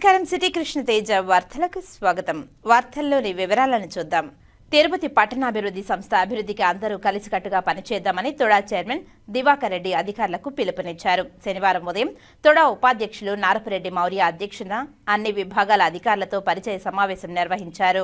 నమస్కారం సిటీ కృష్ణ తేజ వార్తలకు స్వాగతం. వార్తల్లోని వివరాలను చూద్దాం. తిరుపతి పట్టణాభివృద్ధి సంస్థ అభివృద్ధికి అందరూ కలిసికట్టుగా పనిచేద్దామని తొడా చైర్మన్ దివాకర్ రెడ్డి అధికారులకు పిలుపునిచ్చారు. శనివారం ఉదయం తొడా ఉపాధ్యక్షులు నారపురెడ్డి మౌర్య అధ్యక్షతన అన్ని విభాగాల అధికారులతో పరిచయ సమావేశం నిర్వహించారు.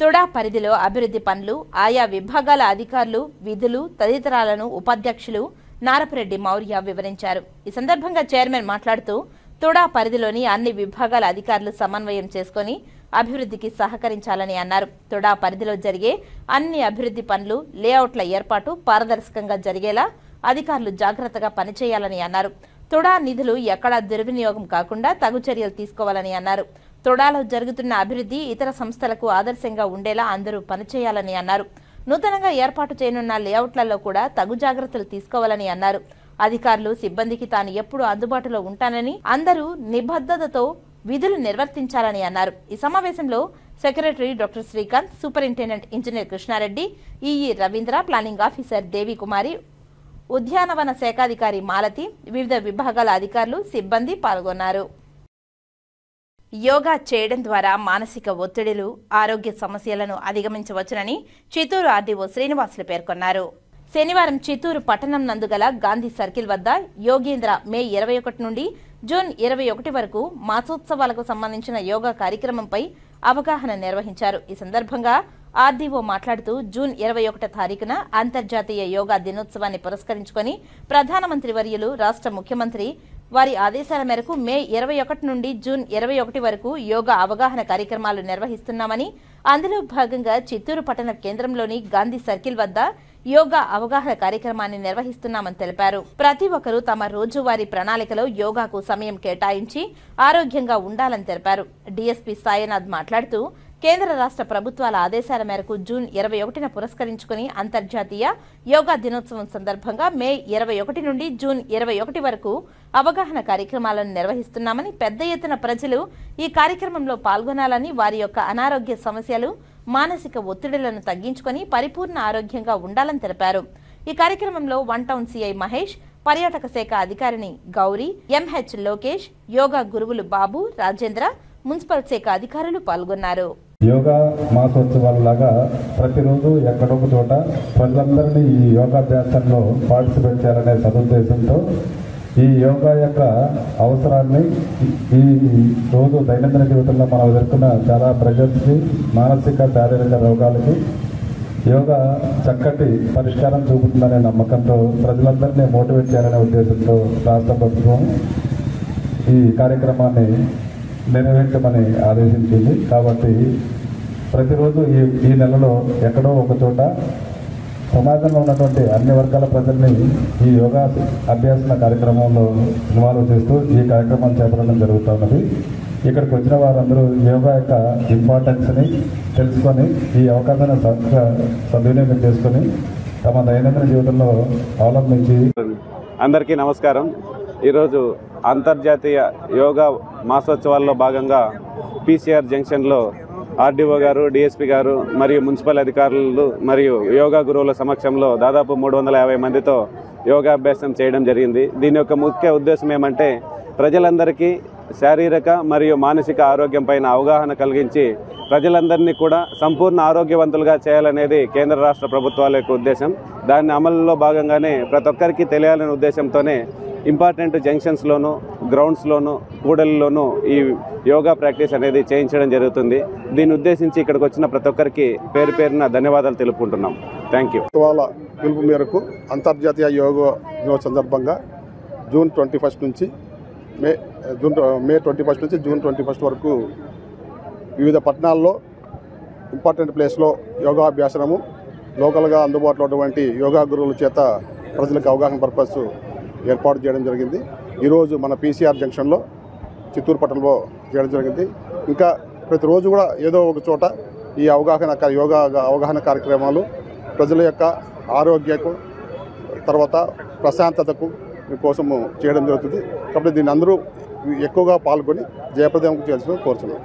తొడా పరిధిలో అభివృద్ధి పనులు, ఆయా విభాగాల అధికారులు, విధులు తదితరాలను ఉపాధ్యక్షులు నారపురెడ్డి మౌర్య వివరించారు. ఈ సందర్భంగా చైర్మన్ మాట్లాడుతూ తొడా పరిధిలోని అన్ని విభాగాల అధికారులు సమన్వయం చేసుకుని అభివృద్ధికి సహకరించాలని అన్నారు. తొడా పరిధిలో జరిగే అన్ని అభివృద్ధి పనులు, లేఅవుట్ల ఏర్పాటు పారదర్శకంగా జరిగేలా అధికారులు జాగ్రత్తగా పనిచేయాలని అన్నారు. తొడా నిధులు ఎక్కడా దుర్వినియోగం కాకుండా తగు చర్యలు తీసుకోవాలని అన్నారు. తొడాలో జరుగుతున్న అభివృద్ధి ఇతర సంస్థలకు ఆదర్శంగా ఉండేలా అందరూ పనిచేయాలని అన్నారు. నూతనంగా ఏర్పాటు చేయనున్న లేఅవుట్లలో కూడా తగు జాగ్రత్తలు తీసుకోవాలని అన్నారు. అధికారులు, సిబ్బందికి తాను ఎప్పుడూ అందుబాటులో ఉంటానని, అందరూ నిబద్ధతతో విధులు నిర్వర్తించాలని అన్నారు. ఈ సమావేశంలో secretary doctor Srikanth, superintendent engineer Krishnareddy, EE Ravindra, planning officer Devikumari, ఉద్యానవన శాఖాధికారి మాలతి, వివిధ విభాగాల అధికారులు, సిబ్బంది పాల్గొన్నారు. యోగా చేయడం ద్వారా మానసిక ఒత్తిడులు, ఆరోగ్య సమస్యలను అధిగమించవచ్చునని చిత్తూరు ఆర్డీఓ శ్రీనివాసులు పేర్కొన్నారు. శనివారం చిత్తూరు పట్టణం నందుగల గాంధీ సర్కిల్ వద్ద యోగేంద్ర మే 21 నుండి జూన్ 21 వరకు మాసోత్సవాలకు సంబంధించిన యోగా కార్యక్రమంపై అవగాహన నిర్వహించారు. ఈ సందర్భంగా ఆర్డీఓ మాట్లాడుతూ జూన్ 21 తారీఖున అంతర్జాతీయ యోగా దినోత్సవాన్ని పురస్కరించుకొని ప్రధానమంత్రి వర్యులు, రాష్ట్ర ముఖ్యమంత్రి వారి ఆదేశాల మేరకు మే 21 నుండి జూన్ 21 వరకు యోగా అవగాహన కార్యక్రమాలు నిర్వహిస్తున్నామని, అందులో భాగంగా చిత్తూరు పట్టణ కేంద్రంలోని గాంధీ సర్కిల్ వద్ద యోగా అవగాహన కార్యక్రమాన్ని నిర్వహిస్తున్నామని తెలిపారు. ప్రతి ఒక్కరూ తమ రోజువారీ ప్రణాళికలో యోగాకు సమయం కేటాయించి ఆరోగ్యంగా ఉండాలని తెలిపారు. డీఎస్పీ సాయినాథ్ మాట్లాడుతూ కేంద్ర రాష్ట్ర ప్రభుత్వాల ఆదేశాల మేరకు జూన్ 21న పురస్కరించుకుని అంతర్జాతీయ యోగా దినోత్సవం సందర్భంగా మే 21 నుండి జూన్ 21 వరకు అవగాహన కార్యక్రమాలను నిర్వహిస్తున్నామని, పెద్ద ఎత్తున ప్రజలు ఈ కార్యక్రమంలో పాల్గొనాలని, వారి యొక్క అనారోగ్య సమస్యలు, మానసిక ఒత్తిడులను తగ్గించుకుని పరిపూర్ణ ఆరోగ్యంగా ఉండాలని తెలిపారు. ఈ కార్యక్రమంలో వన్ టౌన్ సిఐ మహేష్, పర్యాటక శాఖ అధికారిని గౌరీ, ఎంహెచ్ లోకేష్, యోగా గురువులు బాబు, రాజేంద్ర, మున్సిపల్ శాఖ అధికారులు పాల్గొన్నారు. యోగా మాసోత్సవాల లాగా ప్రతిరోజు ఎక్కడొక చోట ప్రజలందరినీ ఈ యోగాభ్యాసంలో పార్టిసిపేట్ చేయాలనే సదుద్దేశంతో ఈ యోగా యొక్క అవసరాన్ని ఈ రోజు దైనందిన జీవితంలో మనం ఎదుర్కొన్న చాలా ప్రెజర్స్కి, మానసిక శారీరక రోగాలకి యోగా చక్కటి పరిష్కారం చూపుతుందనే నమ్మకంతో ప్రజలందరినీ మోటివేట్ చేయాలనే ఉద్దేశంతో రాష్ట్ర ప్రభుత్వం ఈ కార్యక్రమాన్ని నిర్వహించమని ఆదేశించింది. కాబట్టి ప్రతిరోజు ఈ నెలలో ఎక్కడో ఒక చోట సమాజంలో ఉన్నటువంటి అన్ని వర్గాల ప్రజల్ని ఈ యోగా అభ్యాసన కార్యక్రమంలో ఇన్వాల్వ్ చేస్తూ ఈ కార్యక్రమాలు చేపట్టడం జరుగుతున్నది. ఇక్కడికి వచ్చిన వారందరూ యోగా యొక్క ఇంపార్టెన్స్ని తెలుసుకొని ఈ అవకాశాన్ని సద్వినియోగం చేసుకొని తమ దైనందిన జీవితంలో అవలంబించి. అందరికీ నమస్కారం. ఈరోజు అంతర్జాతీయ యోగా మాసోత్సవాల్లో భాగంగా పీసీఆర్ జంక్షన్లో ఆర్డీఓ గారు, డిఎస్పీ గారు మరియు మున్సిపల్ అధికారులు మరియు యోగా గురువుల సమక్షంలో దాదాపు 350 మందితో యోగాభ్యాసం చేయడం జరిగింది. దీని యొక్క ముఖ్య ఉద్దేశం ఏమంటే ప్రజలందరికీ శారీరక మరియు మానసిక ఆరోగ్యం పైన అవగాహన కలిగించి ప్రజలందరినీ కూడా సంపూర్ణ ఆరోగ్యవంతులుగా చేయాలనేది కేంద్ర రాష్ట్ర ప్రభుత్వాల యొక్క ఉద్దేశం. దాని అమలులో భాగంగానే ప్రతి ఒక్కరికి తెలియాలనే ఉద్దేశంతోనే ఇంపార్టెంట్ జంక్షన్స్లోనూ, గ్రౌండ్స్లోనూ, కూడలిలోనూ ఈ యోగా ప్రాక్టీస్ అనేది చేయించడం జరుగుతుంది. దీన్ని ఉద్దేశించి ఇక్కడికి వచ్చిన ప్రతి ఒక్కరికి పేరు పేరున ధన్యవాదాలు తెలుపుకుంటున్నాం. Thank you. పిలుపు మేరకు అంతర్జాతీయ యోగా దినోత్సవం సందర్భంగా జూన్ 21 నుంచి మే 21 నుంచి జూన్ 21 వరకు వివిధ పట్టణాల్లో ఇంపార్టెంట్ ప్లేస్లో యోగా అభ్యాసనము, లోకల్గా అందుబాటులో ఉన్నటువంటి యోగా గురువుల చేత ప్రజలకు అవగాహన పర్పస్ ఏర్పాటు చేయడం జరిగింది. ఈరోజు మన పీసీఆర్ జంక్షన్లో చిత్తూరు పట్టణంలో చేయడం జరిగింది. ఇంకా ప్రతిరోజు కూడా ఏదో ఒక చోట ఈ యోగా అవగాహన కార్యక్రమాలు ప్రజల యొక్క ఆరోగ్యకు, తర్వాత ప్రశాంతతకు కోసము చేయడం జరుగుతుంది. కాబట్టి దీన్ని అందరూ ఎక్కువగా పాల్గొని జయప్రదం చేయాల్సిన కోరుతున్నాను.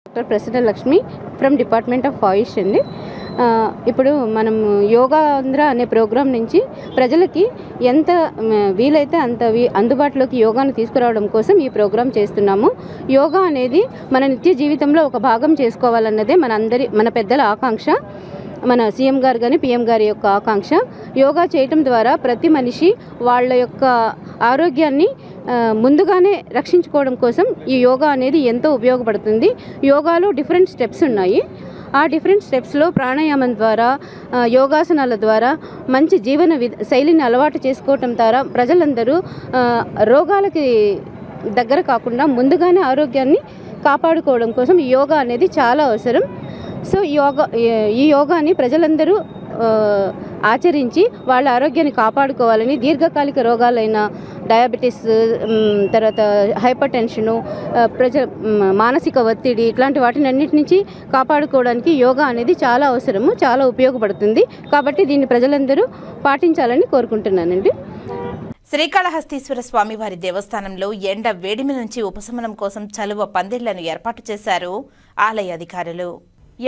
Doctor Prasanna Lakshmi from department of AYUSH అండి. ఇప్పుడు మనం యోగాంధ్ర అనే ప్రోగ్రాం నుంచి ప్రజలకి ఎంత వీలైతే అంత అందుబాటులోకి యోగాను తీసుకురావడం కోసం ఈ ప్రోగ్రాం చేస్తున్నాము. యోగా అనేది మన నిత్య జీవితంలో ఒక భాగం చేసుకోవాలన్నదే మన పెద్దల ఆకాంక్ష, మన సీఎం గారు కానీ పీఎం గారి యొక్క ఆకాంక్ష. యోగా చేయటం ద్వారా ప్రతి మనిషి వాళ్ళ యొక్క ఆరోగ్యాన్ని ముందుగానే రక్షించుకోవడం కోసం ఈ యోగా అనేది ఎంతో ఉపయోగపడుతుంది. యోగాలో డిఫరెంట్ స్టెప్స్ ఉన్నాయి. ఆ డిఫరెంట్ స్టెప్స్లో ప్రాణాయామం ద్వారా, యోగాసనాల ద్వారా మంచి జీవన శైలిని అలవాటు చేసుకోవటం ద్వారా ప్రజలందరూ రోగాలకి దగ్గర కాకుండా ముందుగానే ఆరోగ్యాన్ని కాపాడుకోవడం కోసం ఈ యోగా అనేది చాలా అవసరం. సో ఈ యోగాని ప్రజలందరూ ఆచరించి వాళ్ళ ఆరోగ్యాన్ని కాపాడుకోవాలని, దీర్ఘకాలిక రోగాలైన డయాబెటీస్, తర్వాత హైపర్ టెన్షను, మానసిక ఒత్తిడి ఇట్లాంటి వాటిని అన్నిటి నుంచి కాపాడుకోవడానికి యోగా అనేది చాలా అవసరము, చాలా ఉపయోగపడుతుంది. కాబట్టి దీన్ని ప్రజలందరూ పాటించాలని కోరుకుంటున్నానండి. శ్రీకాళహస్తీశ్వర స్వామివారి దేవస్థానంలో ఎండ వేడిమి నుంచి ఉపశమనం కోసం చలువ పందిళ్లను ఏర్పాటు చేశారు ఆలయ అధికారులు.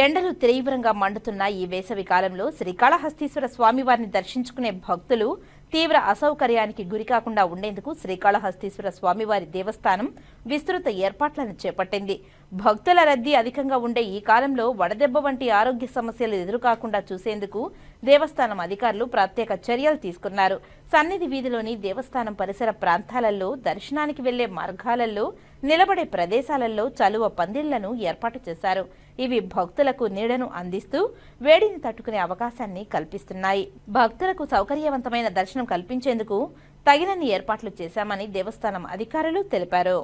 ఎండలు తీవ్రంగా మండుతున్న ఈ వేసవి కాలంలో శ్రీకాళహస్తీశ్వర స్వామివారిని దర్శించుకునే భక్తులు తీవ్ర అసౌకర్యానికి గురికాకుండా ఉండేందుకు శ్రీకాళహస్తీశ్వర స్వామివారి దేవస్థానం విస్తృత ఏర్పాట్లను చేపట్టింది. భక్తుల రద్దీ అధికంగా ఉండే ఈ కాలంలో వడదెబ్బ వంటి ఆరోగ్య సమస్యలు ఎదురుకాకుండా చూసేందుకు దేవస్థానం అధికారులు ప్రత్యేక చర్యలు తీసుకున్నారు. సన్నిధి వీధిలోని దేవస్థానం పరిసర ప్రాంతాలలో, దర్శనానికి వెళ్లే మార్గాలలో, నిలబడే ప్రదేశాలలో చలువ పందిళ్లను ఏర్పాటు చేశారు. ఇవి భక్తులకు నీడను అందిస్తూ వేడిని తట్టుకునే అవకాశాన్ని కల్పిస్తున్నాయి. భక్తులకు సౌకర్యవంతమైన దర్శనం కల్పించేందుకు తగినన్ని ఏర్పాట్లు చేశామని దేవస్థానం అధికారులు తెలిపారు.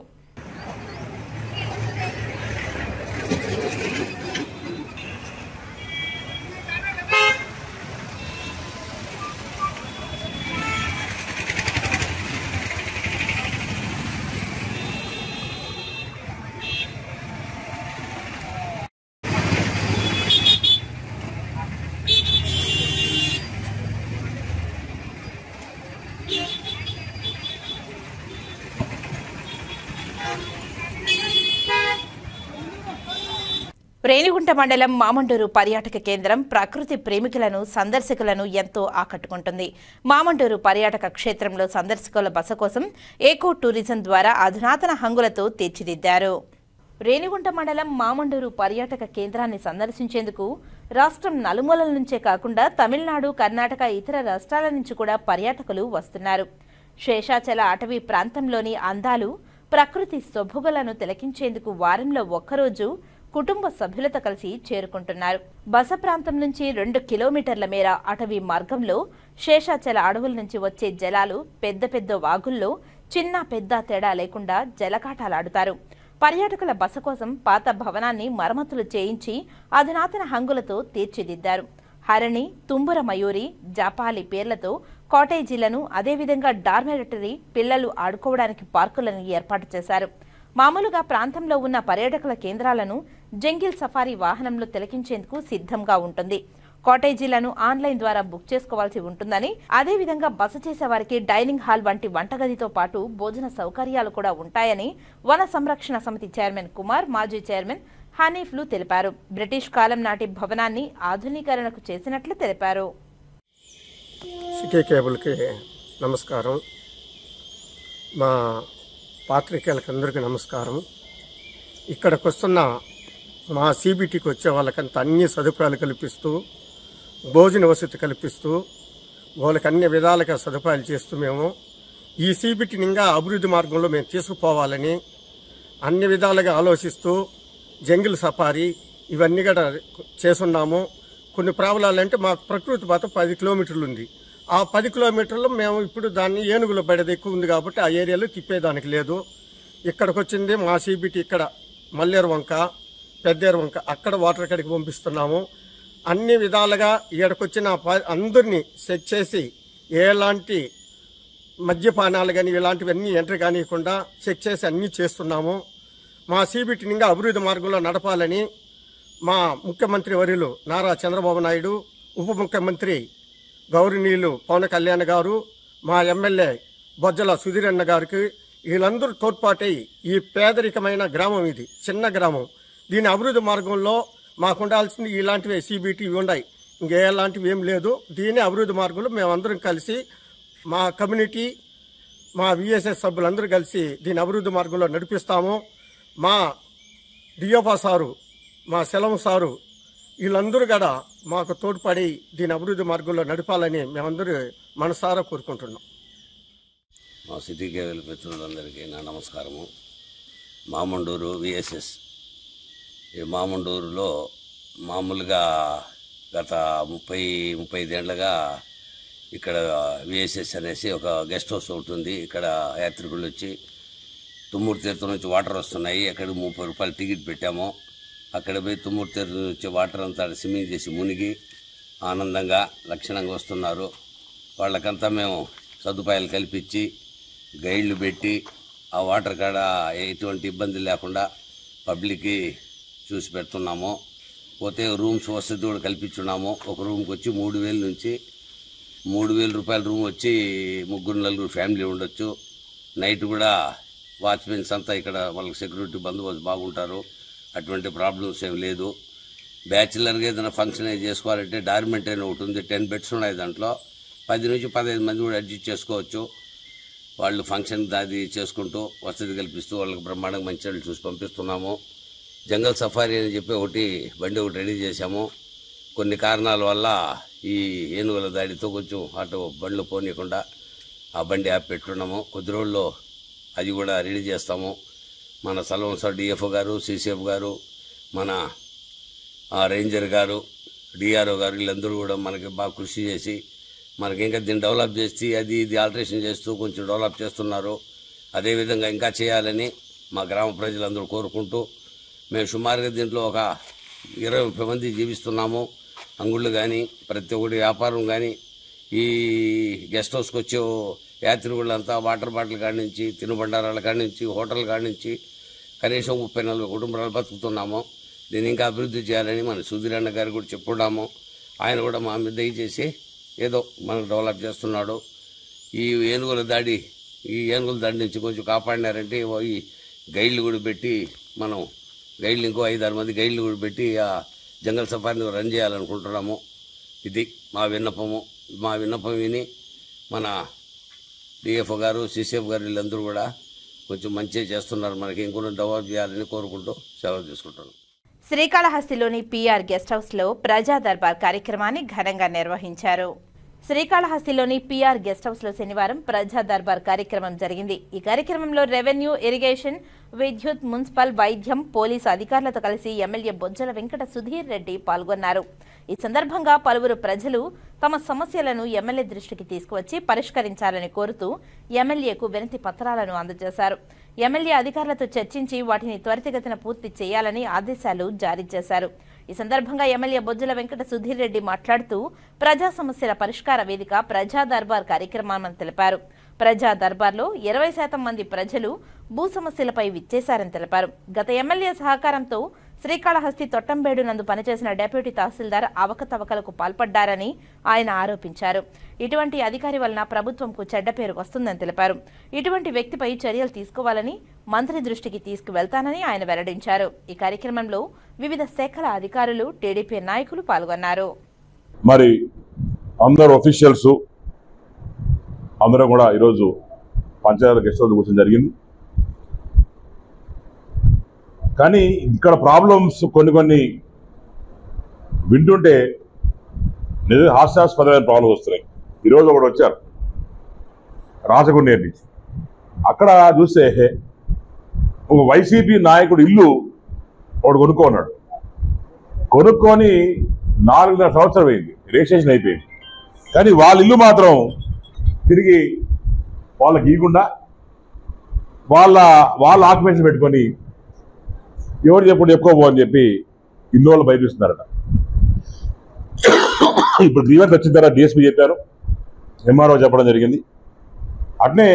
రేణిగుంట మండలం మామండూరు పర్యాటక కేంద్రం ప్రకృతి ప్రేమికులను, సందర్శకులను ఎంతో ఆకట్టుకుంటుంది. మామండూరు పర్యాటక క్షేత్రంలో సందర్శకుల బస కోసం ఏకో టూరిజం ద్వారా అధునాతన హంగులతో తీర్చిదిద్దారు. రేణిగుంట మండలం మామండూరు పర్యాటక కేంద్రాన్ని సందర్శించేందుకు రాష్ట్రం నలుమూలల నుంచే కాకుండా తమిళనాడు, కర్ణాటక, ఇతర రాష్ట్రాల నుంచి కూడా పర్యాటకులు వస్తున్నారు. శేషాచల అటవీ ప్రాంతంలోని అందాలు, ప్రకృతి సొబగులను తిలకించేందుకు వారంలో ఒక్కరోజు కుటుంబ సభ్యులతో కలిసి చేరుకుంటున్నారు. బస ప్రాంతం నుంచి 2 కిలోమీటర్ల మేర అటవీ మార్గంలో శేషాచల అడవుల నుంచి వచ్చే జలాలు పెద్ద పెద్ద వాగుల్లో చిన్న పెద్ద తేడా లేకుండా జలకాటాలాడుతారు. పర్యాటకుల బస కోసం పాత భవనాన్ని మరమ్మతులు చేయించి అధునాతన హంగులతో తీర్చిదిద్దారు. హరణి, తుంబుర మయూరి, జాపాలి పేర్లతో కాటేజీలను, అదేవిధంగా డార్మెటరీ, పిల్లలు ఆడుకోవడానికి పార్కులను ఏర్పాటు చేశారు. మామూలుగా ప్రాంతంలో ఉన్న పర్యాటకుల కేంద్రాలను జంగిల్ సఫారీ వాహనంలో తిలకించేందుకు సిద్ధంగా ఉంటుంది. కాటేజీలను ఆన్లైన్ ద్వారా బుక్ చేసుకోవాల్సి ఉంటుందని, అదేవిధంగా బస చేసే వారికి డైనింగ్ హాల్ వంటి వంటగదితో పాటు భోజన సౌకర్యాలు కూడా ఉంటాయని వన సంరక్షణ సమితి చైర్మన్ కుమార్, మాజీ చైర్మన్ హనీఫ్లు తెలిపారు. బ్రిటిష్ కాలం నాటి భవనాన్ని ఆధునీకరణకు చేసినట్లు తెలిపారు. సిటీ కేబుల్కి నమస్కారం. మా పాత్రికేయులకు అందరికీ నమస్కారం. ఇక్కడికి వస్తున్న మా సిబిటీకి వచ్చే వాళ్ళకంత అన్ని సదుపాయాలు కల్పిస్తూ, భోజన వసతి కల్పిస్తూ, వాళ్ళకి అన్ని విధాలుగా సదుపాయాలు చేస్తూ మేము ఈ సిబిటీని ఇంకా అభివృద్ధి మార్గంలో మేము తీసుకుపోవాలని అన్ని విధాలుగా ఆలోచిస్తూ జంగిల్ సఫారీ ఇవన్నీ కూడా చేస్తున్నాము. కొన్ని ప్రాబ్లాలు అంటే మాకు ప్రకృతి బాత 10 కిలోమీటర్లు ఉంది. ఆ 10 కిలోమీటర్లు మేము ఇప్పుడు దాన్ని ఏనుగుల బయట ఎక్కువ ఉంది కాబట్టి ఆ ఏరియాలో తిప్పేదానికి లేదు. ఇక్కడికి వచ్చింది మా సిబిటీ ఇక్కడ మల్లేరు వంక, పెద్దేరు వంక, అక్కడ వాటర్ కడికి పంపిస్తున్నాము. అన్ని విధాలుగా ఇక్కడికొచ్చిన అందరినీ సెట్ చేసి ఎలాంటి మద్యపానాలు కానీ ఇలాంటివన్నీ ఎంట్రీ కానివ్వకుండా చెక్ చేసి అన్నీ చేస్తున్నాము. మా సిబిటీని ఇంకా అభివృద్ధి మార్గంలో నడపాలని మా ముఖ్యమంత్రి వర్యులు నారా చంద్రబాబు నాయుడు, ఉప ముఖ్యమంత్రి గౌరవనీయులు పవన్ కళ్యాణ్ గారు, మా ఎమ్మెల్యే బొజ్జల సుధీరన్న గారికి వీళ్ళందరూ తోడ్పాటై ఈ పేదరికమైన గ్రామం, ఇది చిన్న గ్రామం, దీని అభివృద్ధి మార్గంలో మాకు ఉండాల్సింది ఇలాంటివి సిబిటీ ఉన్నాయి. ఇంకేలాంటివి ఏం లేదు. దీని అభివృద్ధి మార్గంలో మేమందరం కలిసి మా కమ్యూనిటీ, మా విఎస్ఎస్ సభ్యులందరూ కలిసి దీని అభివృద్ధి మార్గంలో నడిపిస్తాము. మా డిఎఫ్ఓ సారు, మా సెలవు సారు వీళ్ళందరూ కూడా మాకు తోడ్పడి దీని అభివృద్ధి మార్గంలో నడపాలని మేమందరూ మనసారా కోరుకుంటున్నాం. మా సిటీ కేబుల్ మిత్రులందరికీ నా నమస్కారము. మామండూరు విఎస్ఎస్. ఈ మామండూరులో మామూలుగా గత 35 ఏళ్లుగా ఇక్కడ విఎస్ఎస్ అనేసి ఒక గెస్ట్ హౌస్ ఉంటుంది. ఇక్కడ యాత్రికులు వచ్చి తుమ్మూరు తీర్థం నుంచి వాటర్ వస్తున్నాయి, అక్కడ 30 రూపాయలు టికెట్ పెట్టాము. అక్కడ పోయి తుమ్మూరు తీర్థం నుంచి వాటర్ అంతా స్విమ్మింగ్ చేసి మునిగి ఆనందంగా లక్షణంగా వస్తున్నారు. వాళ్ళకంతా మేము సదుపాయాలు కల్పించి గైడ్లు పెట్టి ఆ వాటర్ కాడ ఎటువంటి ఇబ్బంది లేకుండా పబ్లిక్కి చూసి పెడుతున్నాము. పోతే రూమ్స్ వసతి కూడా కల్పించున్నాము. ఒక రూమ్కి వచ్చి 3,000 నుంచి 3,000 రూపాయల రూమ్ వచ్చి 3-4 ఫ్యామిలీ ఉండొచ్చు. నైట్ కూడా వాచ్మెన్స్ అంతా ఇక్కడ వాళ్ళకి సెక్యూరిటీ బందోబస్తు బాగుంటారు. అటువంటి ప్రాబ్లమ్స్ ఏం లేదు. బ్యాచిలర్గా ఏదైనా ఫంక్షన్ చేసుకోవాలంటే డార్మెంట్ అని ఒకటి ఉంది. 10 బెడ్స్ ఉన్నాయి. దాంట్లో 10 నుంచి 15 మంది కూడా అడ్జస్ట్ చేసుకోవచ్చు. వాళ్ళు ఫంక్షన్ అది చేసుకుంటూ వసతి కల్పిస్తూ వాళ్ళకి బ్రహ్మాండంగా మంచి వాళ్ళు చూసి పంపిస్తున్నాము. జంగల్ సఫారీ అని చెప్పి బండి ఒకటి రెడీ చేశాము. కొన్ని కారణాల వల్ల ఈ ఏనుగుల దాడితో కొంచెం అటు బండ్లు పోనీయకుండా ఆ బండి యాప్ పెట్టున్నాము. కొద్ది రోజుల్లో అది కూడా రెడీ చేస్తాము. మన సల్వం సార్ డిఎఫ్ఓ గారు, సిసిఎఫ్ గారు, మన రేంజర్ గారు, డిఆర్ఓ గారు వీళ్ళందరూ కూడా మనకి బాగా కృషి చేసి మనకి ఇంకా దీన్ని డెవలప్ చేసి అది ఇది ఆల్టరేషన్ చేస్తూ కొంచెం డెవలప్ చేస్తున్నారు. అదేవిధంగా ఇంకా చేయాలని మా గ్రామ ప్రజలందరూ కోరుకుంటూ మేము సుమారుగా దీంట్లో ఒక 20-30 మంది జీవిస్తున్నాము. అంగుళ్ళు కానీ ప్రతి ఒక్కటి వ్యాపారం కానీ ఈ గెస్ట్ హౌస్కి వచ్చే యాత్రికులంతా వాటర్ బాటిల్ కాడి నుంచి, తినుబండారాల కాడి నుంచి, హోటల్ కాడి నుంచి కనీసం 30-40 కుటుంబాలు బతుకుతున్నాము. దీన్ని ఇంకా అభివృద్ధి చేయాలని మన సుధీరన్న గారు కూడా చెప్పుకున్నాము. ఆయన కూడా మా మీద దయచేసి ఏదో మనకు డెవలప్ చేస్తున్నాడు. ఈ ఏనుగుల దాడి నుంచి కొంచెం కాపాడినారంటే ఈ గైడ్లు కూడా పెట్టి మనం గైడ్లు ఇంకో 5-6 మంది గైడ్లు కూడా పెట్టి ఆ జంగల్ సఫారీని రన్ చేయాలనుకుంటున్నాము. ఇది మా విన్నపం విని మన డిఎఫ్ఓ గారు, సిసిఎఫ్ గారు వీళ్ళందరూ కూడా కొంచెం మంచిగా చేస్తున్నారు. మనకి ఇంకొన్ని డెవలప్ చేయాలని కోరుకుంటూ సెలవు తీసుకుంటున్నాం. శ్రీకాళహస్తిలోని పిఆర్ గెస్ట్ హౌస్లో ప్రజా దర్బార్ కార్యక్రమాన్ని ఘనంగా నిర్వహించారు. శ్రీకాళహస్తిలోని పిఆర్ గెస్ట్ హౌస్లో శనివారం ప్రజా దర్బార్ కార్యక్రమం జరిగింది. ఈ కార్యక్రమంలో రెవెన్యూ, ఇరిగేషన్, విద్యుత్, మున్సిపల్, వైద్యం, పోలీసు అధికారులతో కలిసి ఎమ్మెల్యే బొజ్జల వెంకట సుధీర్ రెడ్డి పాల్గొన్నారు. ఈ సందర్భంగా పలువురు ప్రజలు తమ సమస్యలను ఎమ్మెల్యే దృష్టికి తీసుకువచ్చి పరిష్కరించాలని కోరుతూ ఎమ్మెల్యేకు వినతి పత్రాలను అందజేశారు. ఎమ్మెల్యే అధికారులతో చర్చించి వాటిని త్వరితగతిన పూర్తి చేయాలని ఆదేశాలు జారీ చేశారు. ఈ సందర్భంగా ఎమ్మెల్యే బొజ్జల వెంకట సుధీర్ రెడ్డి మాట్లాడుతూ ప్రజా సమస్యల పరిష్కార వేదిక ప్రజా దర్బార్ కార్యక్రమాన్ని తెలిపారు. ప్రజా దర్బార్లో 20% మంది ప్రజలు భూ సమస్యలపై విచ్చేశారని తెలిపారు. గత ఎమ్మెల్యే సహకారంతో శ్రీకాళహస్తి తొట్టంబేడు నందు పనిచేసిన డిప్యూటీ తహసీల్దార్ అవకతవకలకు పాల్పడ్డారని ఆయన ఆరోపించారు. ఇటువంటి అధికారి వలన ప్రభుత్వంకు చెడ్డ పేరు వస్తుందని తెలిపారు. ఇటువంటి వ్యక్తిపై చర్యలు తీసుకోవాలని మంత్రి దృష్టికి తీసుకువెళ్తానని ఆయన వెల్లడించారు. ఈ కార్యక్రమంలో వివిధ శాఖల అధికారులు, టీడీపీ నాయకులు పాల్గొన్నారు. మరి అందరు ఆఫీషియల్స్ అందరూ కూడా ఈరోజు పంచాయతీ గెస్ట్ హౌస్ కూర్చొని జరిగింది. కానీ ఇక్కడ ప్రాబ్లమ్స్ కొన్ని వింటుంటే నిజంగా హాస్యాస్పదమైన ప్రాబ్లమ్స్ వస్తున్నాయి. ఈరోజు ఒకటి వచ్చారు రాజగుండేరు నుంచి. అక్కడ చూస్తే ఒక వైసీపీ నాయకుడు ఇల్లు ఒకడు కొనుక్కున్నాడు. కొనుక్కొని 4.5 సంవత్సరం అయింది, రిజిస్ట్రేషన్ అయిపోయింది. కానీ వాళ్ళ ఇల్లు మాత్రం తిరిగి వాళ్ళకి ఇవ్వకుండా వాళ్ళ ఆక్యుపెన్షన్ పెట్టుకొని ఎవరు చెప్పుకోబో అని చెప్పి ఇల్లు వాళ్ళు బయటిస్తున్నారట. ఇప్పుడు గ్రీవెన్స్ వచ్చిన తర్వాత డిఎస్పీ చెప్పారు, ఎంఆర్ఓ చెప్పడం జరిగింది. అట్నే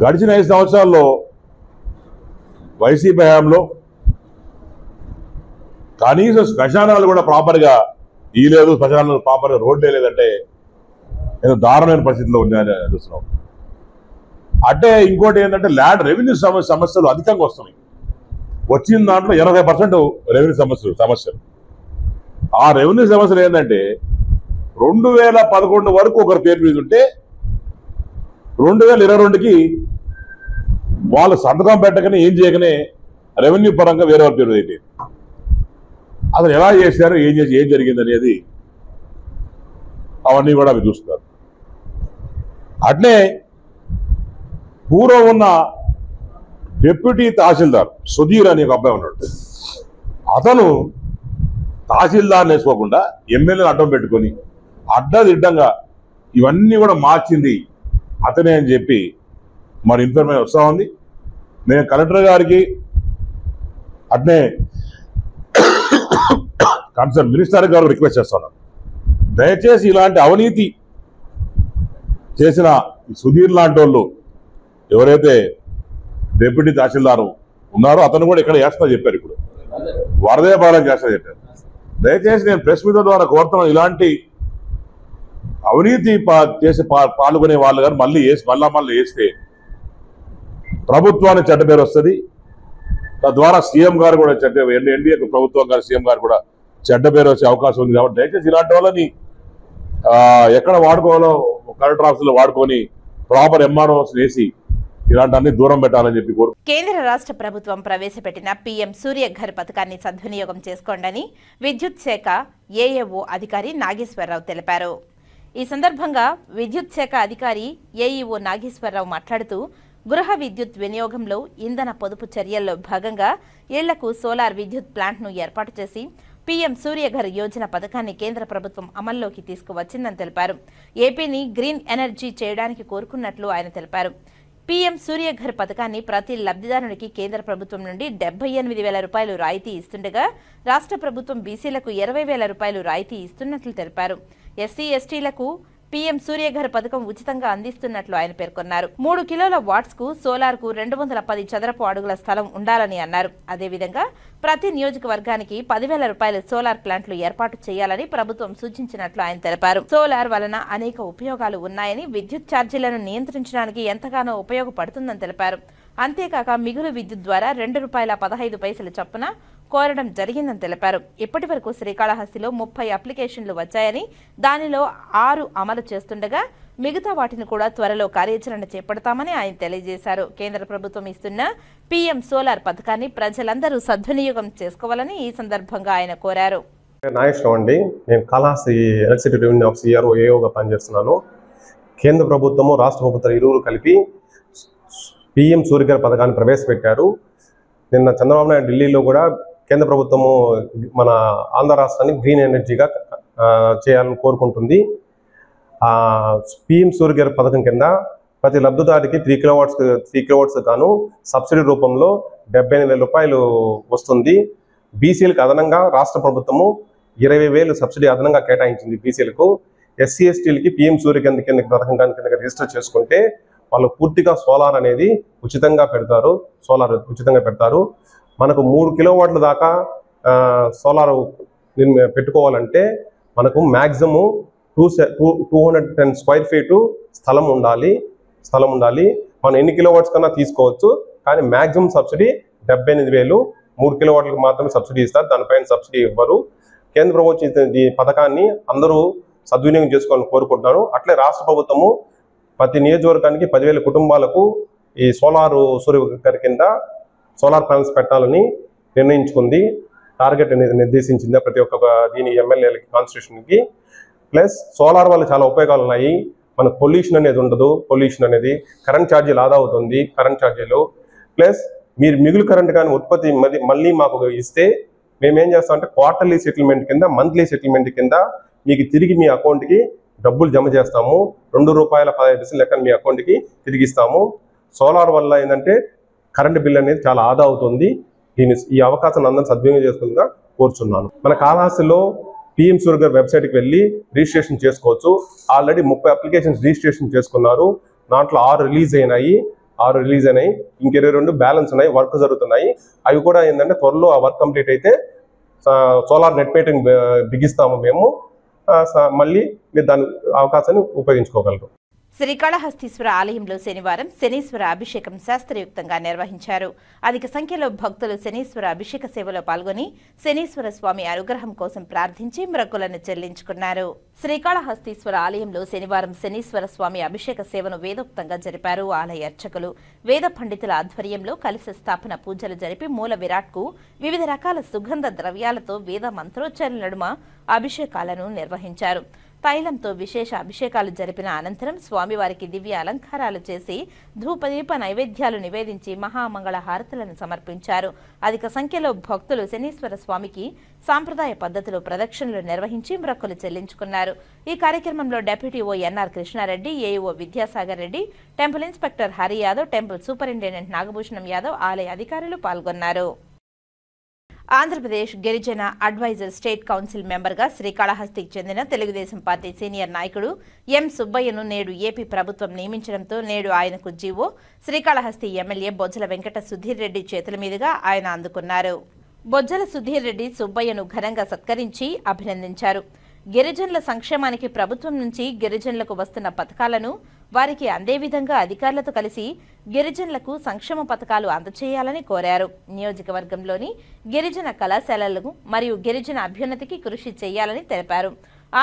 గడిచిన 5 సంవత్సరాల్లో వైసీపీ హయాంలో కనీసం శ్మశానాలు కూడా ప్రాపర్గా ఇయ్యలేదు, శ్మశానాలు ప్రాపర్గా రోడ్లే లేదంటే ఏదో దారుణమైన పరిస్థితిలో ఉన్నాయని చూస్తున్నాం. అంటే ఇంకోటి ఏంటంటే ల్యాండ్ రెవెన్యూ సమస్యలు అధికంగా వస్తున్నాయి. వచ్చిన దాంట్లో 80% రెవెన్యూ సమస్యలు. ఆ రెవెన్యూ సమస్యలు ఏంటంటే 2011 వరకు ఒకరి పేరు మీద ఉంటే 2022కి వాళ్ళు సంతకం పెట్టకనే ఏం చేయకనే రెవెన్యూ పరంగా వేరే వారి పేరు అయితే అసలు ఎలా చేశారు, ఏం జరిగింది అనేది అవన్నీ కూడా అవి చూస్తారు. అట్లే పూర్వం ఉన్న డిప్యూటీ తహసీల్దార్ సుధీర్ అనే ఒక అబ్బాయి ఉన్నాడు. అతను తహసీల్దార్ని వేసుకోకుండా ఎమ్మెల్యేని అడ్డం పెట్టుకొని అడ్డదిడ్డంగా ఇవన్నీ కూడా మార్చింది అతనే అని చెప్పి మరి ఇన్ఫర్మేషన్ వస్తూ ఉంది. నేను కలెక్టర్ గారికి అట్నే కన్సర్న్ మినిస్టర్ గారు రిక్వెస్ట్ చేస్తున్నాను, దయచేసి ఇలాంటి అవినీతి చేసిన సుధీర్ లాంటి వాళ్ళు ఎవరైతే డిప్యూటీ తహసీల్దారు ఉన్నారో అతను కూడా ఇక్కడ వేస్తా చెప్పారు, ఇప్పుడు వరదయపాలెం చేస్తా చెప్పారు. దయచేసి నేను ప్రెస్ మీడియా ద్వారా కోరుతున్నాను, ఇలాంటి అవినీతి చేసి పాల్గొనే వాళ్ళు కానీ మళ్ళీ వేస్తే ప్రభుత్వానికి చెడ్డ పేరు వస్తుంది. తద్వారా సీఎం గారు కూడా ఎన్డీఏ ప్రభుత్వం గారు సీఎం గారు కూడా చెడ్డ పేరు వచ్చే అవకాశం ఉంది. కాబట్టి దయచేసి ఇలాంటి వాళ్ళని ఎక్కడ వాడుకోవాలో కలెక్టర్ ఆఫీసులో వాడుకొని ప్రాపర్ ఎంఆర్ఓస్ వేసి ఇలాంటి అన్ని దూరం పెట్టాలని చెప్పి కోరు. కేంద్ర రాష్ట్ర ప్రభుత్వం ప్రవేశపెట్టిన పీఎం సూర్యఘర్ పథకాన్ని సద్వినియోగం చేసుకోండని విద్యుత్ శాఖ ఏఏఓ అధికారి నాగేశ్వరరావు తెలిపారు. ఈ సందర్భంగా విద్యుత్ శాఖ అధికారి ఏఈఓ నాగేశ్వరరావు మాట్లాడుతూ గృహ విద్యుత్ వినియోగంలో ఇంధన పొదుపు చర్యల్లో భాగంగా ఇళ్లకు సోలార్ విద్యుత్ ప్లాంట్ను ఏర్పాటు చేసి పీఎం సూర్యఘర్ యోజన పథకాన్ని కేంద్ర ప్రభుత్వం అమల్లోకి తీసుకువచ్చిందని తెలిపారు. ఏపీని గ్రీన్ ఎనర్జీ చేయడానికి కోరుకున్నట్లు ఆయన తెలిపారు. పీఎం సూర్యఘర్ పథకాన్ని ప్రతి లబ్ధిదారునికి కేంద్ర ప్రభుత్వం నుండి 78,000 రూపాయలు రాయితీ ఇస్తుండగా రాష్ట్ర ప్రభుత్వం బీసీలకు 20,000 రూపాయలు రాయితీ ఇస్తున్నట్లు తెలిపారు. ఎస్సీ ఎస్టీలకు పీఎం సూర్యఘర్ పథకం ఉచితంగా అందిస్తున్నట్లు ఆయన పేర్కొన్నారు. 3 కిలోల వాట్స్ కు సోలార్ కు 210 చదరపు అడుగుల స్థలం ఉండాలని అన్నారు. అదేవిధంగా ప్రతి నియోజకవర్గానికి 10,000 రూపాయల సోలార్ ప్లాంట్లు ఏర్పాటు చేయాలని ప్రభుత్వం సూచించినట్లు ఆయన తెలిపారు. సోలార్ వలన అనేక ఉపయోగాలు ఉన్నాయని, విద్యుత్ ఛార్జీలను నియంత్రించడానికి ఎంతగానో ఉపయోగపడుతుందని తెలిపారు. అంతేకాక మిగులు విద్యుత్ ద్వారా ₹2.15 చొప్పున కోరడం జరిగిందని తెలిపారు. ఇప్పటి వరకు శ్రీకాళహస్తిలో 30 అప్లికేషన్లు వచ్చాయని, దానిలో 6 అమలు చేస్తుండగా మిగతా వాటిని కూడా త్వరలో కార్యాచరణ చేపడతామని ఆయన తెలియజేశారు. కేంద్ర ప్రభుత్వం ఇస్తున్న పీఎం సోలార్ పథకాన్ని ప్రజలందరూ సద్వినియోగం చేసుకోవాలని ఈ సందర్భంగా ఆయన కోరారు. నాగేశ్వరరావు అండి, నేను Kalahasti electricity revenue office ERO ఏఓగా పనిచేస్తున్నాను. కేంద్ర ప్రభుత్వము రాష్ట్ర ప్రభుత్వం ఇరువురు కలిపి పీఎం సూర్యఘర్ పథకాన్ని ప్రవేశపెట్టారు. నిన్న చంద్రబాబు నాయుడు ఢిల్లీలో కూడా కేంద్ర ప్రభుత్వము మన ఆంధ్ర రాష్ట్రాన్ని గ్రీన్ ఎనర్జీగా చేయాలని కోరుకుంటుంది. పీఎం సూర్యఘర్ పథకం కింద ప్రతి లబ్ధిదారికి 3 కిలోవాట్స్ గాను సబ్సిడీ రూపంలో 78,000 రూపాయలు వస్తుంది. బీసీలకు అదనంగా రాష్ట్ర ప్రభుత్వము 20,000 సబ్సిడీ అదనంగా కేటాయించింది బీసీలకు. ఎస్సీ ఎస్టీలకి పీఎం సూర్యఘర్ కింద పథకం కింద రిజిస్టర్ చేసుకుంటే వాళ్ళు పూర్తిగా సోలార్ అనేది ఉచితంగా పెడతారు. మనకు 3 కిలోవాట్ల దాకా సోలార్ పెట్టుకోవాలంటే మనకు మ్యాక్సిమం 210 స్క్వేర్ ఫీటు స్థలం ఉండాలి. మనం ఎన్ని కిలోవాట్స్ కన్నా తీసుకోవచ్చు, కానీ మ్యాక్సిమం సబ్సిడీ 78,000. 3 కిలోవాట్లకు మాత్రమే సబ్సిడీ ఇస్తారు, దానిపైన సబ్సిడీ ఇవ్వరు. కేంద్ర ప్రభుత్వం ఈ పథకాన్ని అందరూ సద్వినియోగం చేసుకోవాలని కోరుకుంటున్నాను. అట్లే రాష్ట్ర ప్రభుత్వము ప్రతి నియోజకవర్గానికి 10,000 కుటుంబాలకు ఈ సూర్యఘర్ కింద సోలార్ ప్యానల్స్ పెట్టాలని నిర్ణయించుకుంది. టార్గెట్ అనేది నిర్దేశించింది ప్రతి ఒక్క దీని ఎమ్మెల్యేలకి కాన్స్టిట్యూషన్కి. ప్లస్ సోలార్ వల్ల చాలా ఉపయోగాలు ఉన్నాయి. మనకు పొల్యూషన్ అనేది ఉండదు. కరెంట్ ఛార్జీలు ఆదా అవుతుంది. కరెంట్ ఛార్జీలు ప్లస్ మీరు మిగులు కరెంట్ కానీ ఉత్పత్తి మళ్ళీ మాకు ఇస్తే మేమేం చేస్తామంటే క్వార్టర్లీ సెటిల్మెంట్ కింద, మంత్లీ సెటిల్మెంట్ కింద మీకు తిరిగి మీ అకౌంట్కి డబ్బులు జమ చేస్తాము. ₹2.15 లెక్కన మీ అకౌంట్కి తిరిగి ఇస్తాము. సోలార్ వల్ల ఏంటంటే కరెంటు బిల్ అనేది చాలా ఆదా అవుతుంది. ఈ అవకాశాన్ని అందరూ సద్వినియోగం చేసుకుందిగా కోరుచున్నాను. మన కాళహస్తిలో పీఎం సూర్యఘర్ వెబ్సైట్కి వెళ్ళి రిజిస్ట్రేషన్ చేసుకోవచ్చు. ఆల్రెడీ 30 అప్లికేషన్స్ రిజిస్ట్రేషన్ చేసుకున్నారు. దాంట్లో 6 రిలీజ్ అయినాయి. ఇంక 22 బ్యాలెన్స్ ఉన్నాయి, వర్క్ జరుగుతున్నాయి. అవి కూడా ఏంటంటే త్వరలో ఆ వర్క్ కంప్లీట్ అయితే సోలార్ నెట్ మీటింగ్ బిగిస్తాము మేము. మళ్ళీ మీరు దాని అవకాశాన్ని ఉపయోగించుకోగలరు. శ్రీకాళహస్తీశ్వర ఆలయంలో శనివారం శనీశ్వర అభిషేకం శాస్త్రయుక్తంగా నిర్వహించారు. అధిక సంఖ్యలో భక్తులు శనీశ్వర అభిషేక సేవలో పాల్గొని శనీశ్వర స్వామి అనుగ్రహం కోసం ప్రార్థించి మొక్కులను చెల్లించుకున్నారు. శ్రీకాళహస్తీశ్వర ఆలయంలో శనివారం శనీశ్వర స్వామి అభిషేక సేవను వేదోక్తంగా జరిపారు. ఆలయ అర్చకులు వేద పండితుల ఆధ్వర్యంలో కలశ స్థాపన పూజలు జరిపి మూల విరాట్కు వివిధ రకాల సుగంధ ద్రవ్యాలతో వేద మంత్రోచ్చారణ నడుమ అభిషేకాలను నిర్వహించారు. తైలంతో విశేష అభిషేకాలు జరిపిన అనంతరం స్వామివారికి దివ్య అలంకారాలు చేసి ధూపదీప నైవేద్యాలు నివేదించి మహామంగళ హారతులను సమర్పించారు. అధిక సంఖ్యలో భక్తులు శనీశ్వర స్వామికి సాంప్రదాయ పద్ధతిలో ప్రదక్షిణలు నిర్వహించి మొక్కులు చెల్లించుకున్నారు. ఈ కార్యక్రమంలో deputy O NR Krishna Reddy, AEO Vidyasagar Reddy, temple inspector Hari Yadav, temple superintendent Nagabhushanam Yadav, ఆలయ అధికారులు పాల్గొన్నారు. ఆంధ్రప్రదేశ్ గిరిజన అడ్వైజర్ స్టేట్ కౌన్సిల్ మెంబర్గా శ్రీకాళహస్తికి చెందిన తెలుగుదేశం పార్టీ సీనియర్ నాయకుడు ఎం సుబ్బయ్యను నేడు ఏపీ ప్రభుత్వం నియమించడంతో నేడు ఆయనకు జీవో శ్రీకాళహస్తి ఎమ్మెల్యే బొజ్జల వెంకట సుధీర్ రెడ్డి చేతుల మీదుగా ఆయన అందుకున్నారు. బొజ్జల సుధీర్ రెడ్డి సుబ్బయ్యను ఘనంగా సత్కరించి అభినందించారు. గిరిజనుల సంక్షేమానికి ప్రభుత్వం నుంచి గిరిజనులకు వస్తున్న పథకాలను వారికి అందే విధంగా అధికారులతో కలిసి గిరిజనులకు సంక్షేమ పథకాలు అందజేయాలని కోరారు. నియోజకవర్గంలోని గిరిజన కళాశాలలకు మరియు గిరిజన అభ్యున్నతికి కృషి చేయాలని తెలిపారు.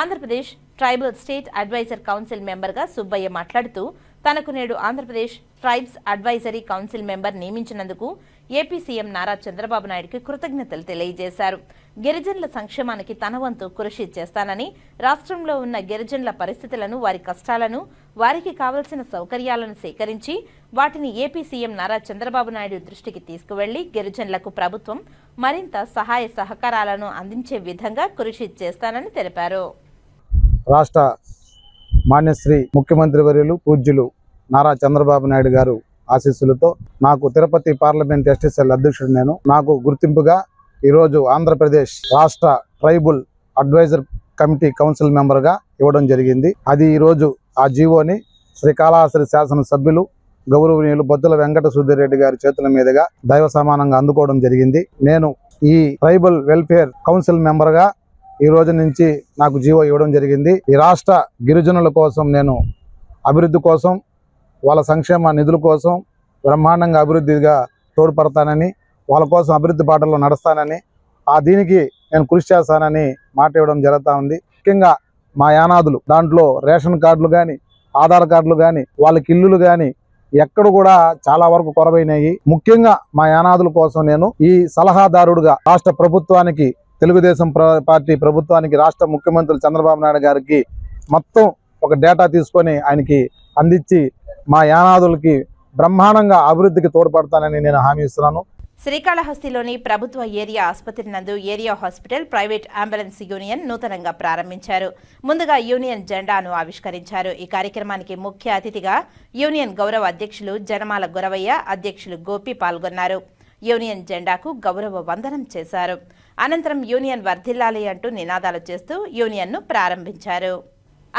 Andhra Pradesh tribal state advisor council మెంబర్గా సుబ్బయ్య మాట్లాడుతూ తనకు నేడు Andhra Pradesh tribes advisory council member నియమించినందుకు ఏపీ సీఎం నారా చంద్రబాబు నాయుడుకి కృతజ్ఞతలు తెలియజేశారు. గిరిజనుల సంక్షేమానికి తన వంతు కృషి చేస్తానని, రాష్ట్రంలో ఉన్న గిరిజనుల పరిస్థితులను, వారి కష్టాలను, వారికి కావలసిన సౌకర్యాలను సేకరించి వాటిని ఏపీ సీఎం నారా చంద్రబాబు నాయుడు దృష్టికి తీసుకువెళ్లి గిరిజనులకు ప్రభుత్వం మరింత సహాయ సహకారాలను అందించే విధంగా కృషి చేస్తానని తెలిపారు. రాష్ట్ర మాన్యశ్రీ ముఖ్యమంత్రి వర్యులు పూజ్యులు నారా చంద్రబాబు నాయుడు గారు ఆశీస్సులతో నాకు తిరుపతి పార్లమెంట్ ఎస్టీసీఎల్ అధ్యక్షుడు నాకు గుర్తింపుగా ఈరోజు ఆంధ్రప్రదేశ్ రాష్ట్ర ట్రైబల్ అడ్వైజర్ కమిటీ కౌన్సిల్ మెంబర్గా ఇవ్వడం జరిగింది. అది ఈరోజు ఆ జీవోని శ్రీకాళహస్తి శాసనసభ్యులు గౌరవనీయులు బొజ్జల వెంకట సుధీర్ రెడ్డి గారి చేతుల మీదుగా దైవ సమానంగా అందుకోవడం జరిగింది. నేను ఈ ట్రైబల్ వెల్ఫేర్ కౌన్సిల్ మెంబర్గా ఈ రోజు నుంచి నాకు జీవో ఇవ్వడం జరిగింది. ఈ రాష్ట్ర గిరిజనుల కోసం నేను అభివృద్ధి కోసం, వాళ్ళ సంక్షేమ నిధుల కోసం బ్రహ్మాండంగా అభివృద్ధిగా తోడ్పడతానని, వాళ్ళ కోసం అభివృద్ధి బాటలో నడుస్తానని, దీనికి నేను కృషి చేస్తానని మాట ఇవ్వడం జరుగుతూ ఉంది. ముఖ్యంగా మా యానాదులు దాంట్లో రేషన్ కార్డులు కానీ, ఆధార్ కార్డులు కానీ, వాళ్ళకి ఇల్లులు కానీ ఎక్కడ కూడా చాలా వరకు కొరవైనాయి. ముఖ్యంగా మా యానాదుల కోసం నేను ఈ సలహాదారుడుగా రాష్ట్ర ప్రభుత్వానికి, తెలుగుదేశం పార్టీ ప్రభుత్వానికి, రాష్ట్ర ముఖ్యమంత్రి చంద్రబాబు నాయుడు గారికి మొత్తం ఒక డేటా తీసుకొని ఆయనకి అందించి మా యానాదులకి బ్రహ్మాండంగా అభివృద్ధికి తోడ్పడతానని నేను హామీ ఇస్తున్నాను. శ్రీకాళహస్తిలోని ప్రభుత్వ ఏరియా ఆసుపత్రి నందు area hospital private ambulance union నూతనంగా ప్రారంభించారు. ముందుగా యూనియన్ జెండాను ఆవిష్కరించారు. ఈ కార్యక్రమానికి ముఖ్య అతిథిగా యూనియన్ గౌరవ అధ్యక్షులు జనమాల గురవయ్య, అధ్యక్షులు గోపి పాల్గొన్నారు. యూనియన్ జెండాకు గౌరవ వందనం చేశారు. అనంతరం యూనియన్ వర్ధిల్లాలి అంటూ నినాదాలు చేస్తూ యూనియన్ను ప్రారంభించారు.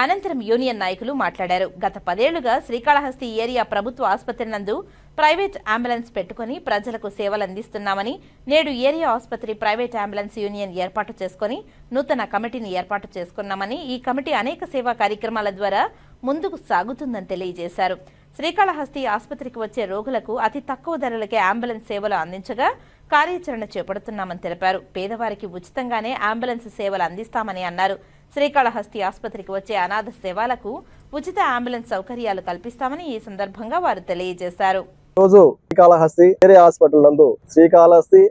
అనంతరం యూనియన్ నాయకులు మాట్లాడారు. గత 10 ఏళ్లుగా శ్రీకాళహస్తి ఏరియా ప్రభుత్వ ఆసుపత్రి నందు ప్రైవేట్ అంబులెన్స్ పెట్టుకుని ప్రజలకు సేవలు అందిస్తున్నామని, నేడు ఏరియా ఆసుపత్రి ప్రైవేట్ అంబులెన్స్ యూనియన్ ఏర్పాటు చేసుకుని నూతన కమిటీని ఏర్పాటు చేసుకున్నామని, ఈ కమిటీ అనేక సేవా కార్యక్రమాల ద్వారా ముందుకు సాగుతుందని తెలియజేశారు. శ్రీకాళహస్తి ఆసుపత్రికి వచ్చే రోగులకు అతి తక్కువ ధరలకే అంబులెన్స్ సేవలు అందించగా కార్యాచరణ చేపడుతున్నామని తెలిపారు. పేదవారికి ఉచితంగానే అంబులెన్స్ సేవలు అందిస్తామని అన్నారు. శ్రీకాళహస్తి ఆసుపత్రికి వచ్చే అనాథ సేవలకు ఉచిత అంబులెన్స్ సౌకర్యాలు కల్పిస్తామని ఈ సందర్భంగా వారు తెలియజేశారు. రోజు శ్రీకాళహస్తి ఏరియా హాస్పిటల్ నందు శ్రీకాళహస్తి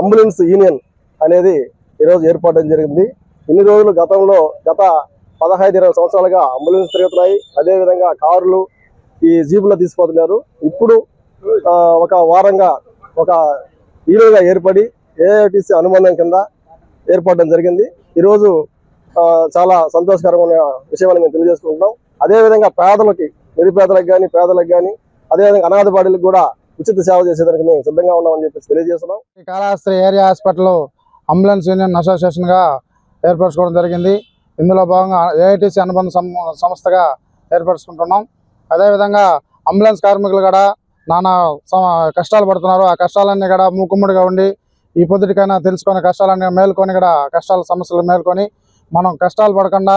అంబులెన్స్ యూనియన్ అనేది ఈరోజు ఏర్పాటు జరిగింది. ఇన్ని రోజులు గతంలో గత 15-20 సంవత్సరాలుగా అంబులెన్స్ తిరుగుతున్నాయి. అదేవిధంగా కారులు, ఈ జీపులో తీసుకుపోతున్నారు. ఇప్పుడు ఒక వారంగా ఒక యూనియన్గా ఏర్పడి ఏఐటీసీ అనుబంధం కింద ఏర్పడడం జరిగింది. ఈరోజు చాలా సంతోషకరమైన విషయాన్ని మేము తెలియజేసుకుంటున్నాం. అదేవిధంగా పేదలకి, నిరుపేదలకు కానీ, పేదలకు కానీ, అదేవిధంగా అనాథ బాడీలకు కూడా ఉచిత సేవ చేసేదానికి మేము సిద్ధంగా ఉన్నామని చెప్పేసి తెలియజేస్తున్నాం. Srikalahasti area hospital ambulance union అసోసియేషన్గా ఏర్పరచుకోవడం జరిగింది. ఇందులో భాగంగా ఏఐటీసీ అనుబంధ సంస్థగా ఏర్పరచుకుంటున్నాం. అదేవిధంగా అంబులెన్స్ కార్మికులు కూడా నానా కష్టాలు పడుతున్నారు. ఆ కష్టాలన్నీ కూడా మూకుమ్మడిగా ఉండి ఈ పొద్దుటికైనా తెలుసుకొని కష్టాలన్నీ మేల్కొని కూడా సమస్యలు మేల్కొని మనం కష్టాలు పడకుండా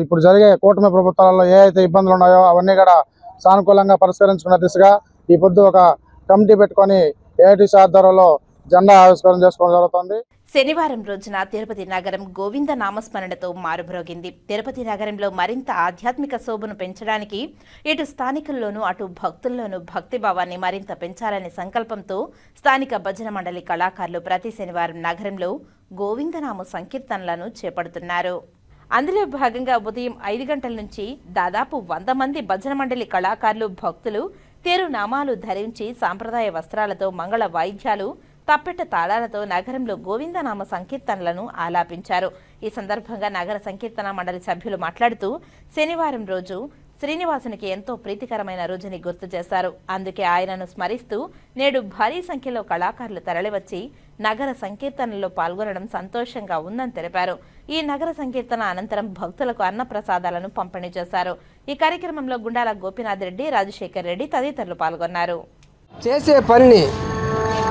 ఇప్పుడు జరిగే కూటమి ప్రభుత్వాలలో ఏ అయితే ఇబ్బందులు ఉన్నాయో అవన్నీ కూడా సానుకూలంగా పరిష్కరించుకున్న దిశగా ఈ పొద్దు ఒక కమిటీ పెట్టుకొని ఏఐటీసీ ఆధ్వర్యంలో జెండా ఆవిష్కరణ చేసుకోవడం జరుగుతుంది. శనివారం రోజున తిరుపతి నగరం గోవింద నామస్మరణతో మారుమ్రోగింది. తిరుపతి నగరంలో మరింత ఆధ్యాత్మిక శోభను పెంచడానికి ఇటు స్థానికుల్లోనూ అటు భక్తుల్లోనూ భక్తిభావాన్ని మరింత పెంచాలనే సంకల్పంతో స్థానిక భజన మండలి కళాకారులు ప్రతి శనివారం నగరంలో గోవిందనామ సంకీర్తనలను చేపడుతున్నారు. అందులో భాగంగా ఉదయం 5 గంటల నుంచి దాదాపు 100 మంది భజన మండలి కళాకారులు భక్తులు తేరునామాలు ధరించి సాంప్రదాయ వస్త్రాలతో మంగళ వాయిద్యాలు తప్పెట తాళాలతో నగరంలో గోవిందనామ సంకీర్తనలను ఆలాపించారు. ఈ సందర్భంగా నగర సంకీర్తన మండలి సభ్యులు మాట్లాడుతూ శనివారం రోజు శ్రీనివాసునికి ఎంతో ప్రీతికరమైన రోజుని గుర్తు చేశారు. అందుకే ఆయనను స్మరిస్తూ నేడు భారీ సంఖ్యలో కళాకారులు తరలివచ్చి నగర సంకీర్తనలో పాల్గొనడం సంతోషంగా ఉందని తెలిపారు. ఈ నగర సంకీర్తన అనంతరం భక్తులకు అన్నప్రసాదాలను పంపిణీ చేశారు. ఈ కార్యక్రమంలో గుండాల గోపీనాథ్ రెడ్డి, రాజశేఖర్ రెడ్డి తదితరులు పాల్గొన్నారు. చేసే పనిని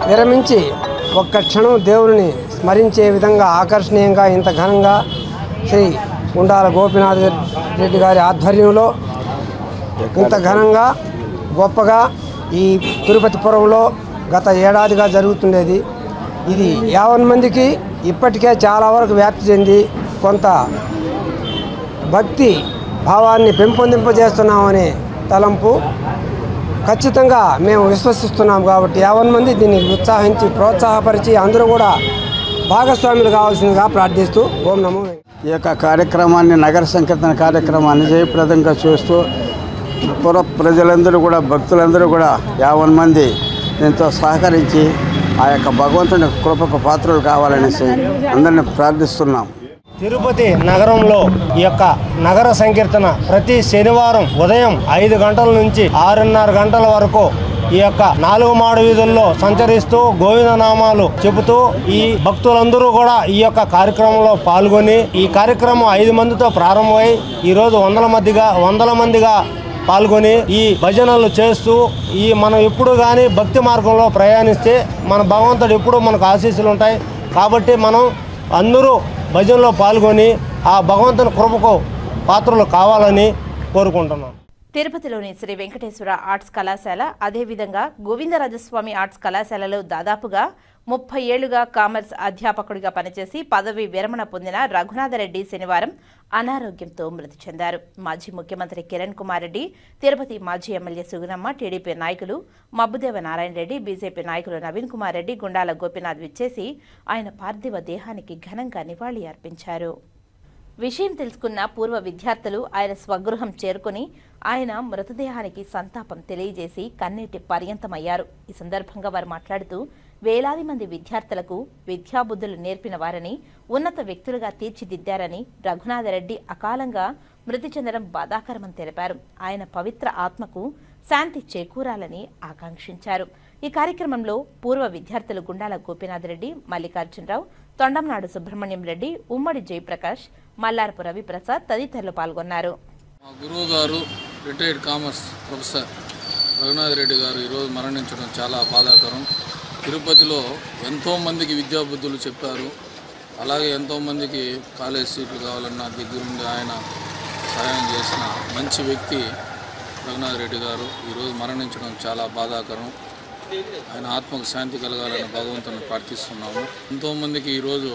విరమించి ఒక్క క్షణం దేవుని స్మరించే విధంగా ఆకర్షణీయంగా ఇంత ఘనంగా శ్రీ గుండాల గోపీనాథ్ రెడ్డి గారి ఆధ్వర్యంలో ఇంత ఘనంగా గొప్పగా ఈ తిరుపతిపురంలో గత ఏడాదిగా జరుగుతుండేది. ఇది 50 మందికి ఇప్పటికే చాలా వరకు వ్యాప్తి చెంది కొంత భక్తి భావాన్ని పెంపొందింపజేస్తున్నామనే తలంపు ఖచ్చితంగా మేము విశ్వసిస్తున్నాం. కాబట్టి 50 మంది దీన్ని ఉత్సాహించి ప్రోత్సాహపరిచి అందరూ కూడా భాగస్వాములు కావాల్సిందిగా ప్రార్థిస్తూ ఓం నమో. ఈ యొక్క కార్యక్రమాన్ని నగర సంకీర్తన కార్యక్రమాన్ని జయప్రదంగా చూస్తూ పుర ప్రజలందరూ కూడా భక్తులందరూ కూడా 50 మంది దీంతో సహకరించి ఆ యొక్క భగవంతుని కృపకు పాత్రలు కావాలనేసి అందరినీ ప్రార్థిస్తున్నాం. తిరుపతి నగరంలో ఈ యొక్క నగర సంకీర్తన ప్రతి శనివారం ఉదయం 5 గంటల నుంచి 6:30 గంటల వరకు ఈ యొక్క 4 మాడు వీధుల్లో సంచరిస్తూ గోవిందనామాలు చెబుతూ ఈ భక్తులందరూ కూడా ఈ యొక్క కార్యక్రమంలో పాల్గొని ఈ కార్యక్రమం 5 మందితో ప్రారంభమై ఈరోజు వందల మందిగా పాల్గొని ఈ భజనలు చేస్తూ ఈ మనం ఎప్పుడు కానీ భక్తి మార్గంలో ప్రయాణిస్తే మన భగవంతుడు ఎప్పుడు మనకు ఆశీస్సులు ఉంటాయి. కాబట్టి మనం అందరూ భజనలో పాల్గొని ఆ భగవంతుని కృపకు పాత్రలు కావాలని కోరుకుంటున్నాను. తిరుపతిలోని శ్రీ వెంకటేశ్వర ఆర్ట్స్ కళాశాల అదేవిధంగా గోవిందరాజస్వామి ఆర్ట్స్ కళాశాలలో దాదాపుగా 30 ఏళ్లుగా కామర్స్ అధ్యాపకుడిగా పనిచేసి పదవి విరమణ పొందిన రఘునాథరెడ్డి శనివారం అనారోగ్యంతో మృతి చెందారు. మాజీ ముఖ్యమంత్రి కిరణ్ కుమార్ రెడ్డి, తిరుపతి మాజీ ఎమ్మెల్యే సుగుణమ్మ, టీడీపీ నాయకులు మబ్బుదేవ నారాయణ రెడ్డి, బీజేపీ నాయకులు నవీన్ కుమార్ రెడ్డి, గుండాల గోపీనాథ్ విచ్చేసి ఆయన పార్థివ దేహానికి ఘనంగా నివాళి అర్పించారు. విషయం తెలుసుకున్న పూర్వ విద్యార్థులు ఆయన స్వగృహం చేరుకుని ఆయన మృతదేహానికి సంతాపం తెలియజేసి కన్నీటి పర్యంతమయ్యారు. ఈ సందర్భంగా వారు మాట్లాడుతూ వేలాది మంది విద్యార్థులకు విద్యాబుద్ధులు నేర్పిన వారని, ఉన్నత వ్యక్తులుగా తీర్చిదిద్దారని, రఘునాథరెడ్డి అకాలంగా మృతి చెందడం బాధాకరమని తెలిపారు. ఆయన పవిత్ర ఆత్మకు శాంతి చేకూరాలని ఆకాంక్షించారు. ఈ కార్యక్రమంలో పూర్వ విద్యార్థులు గుండాల గోపీనాథ్ రెడ్డి, మల్లికార్జునరావు, తొండంనాడు సుబ్రహ్మణ్యం రెడ్డి, ఉమ్మడి జయప్రకాష్, మల్లారపు రవిప్రసాద్ తదితరులు పాల్గొన్నారు. మా గురువు గారు retired commerce professor Raghunath Reddy గారు ఈరోజు మరణించడం చాలా బాధాకరం. తిరుపతిలో ఎంతోమందికి విద్యాబుద్ధులు చెప్పారు. అలాగే ఎంతోమందికి కాలేజ్ సీట్లు కావాలన్న దగ్గరుండి ఆయన సహాయం చేసిన మంచి వ్యక్తి రఘునాథ్ రెడ్డి గారు ఈరోజు మరణించడం చాలా బాధాకరం. ఆయన ఆత్మకు శాంతి కలగాలని భగవంతుని ప్రార్థిస్తున్నాము. ఎంతోమందికి ఈరోజు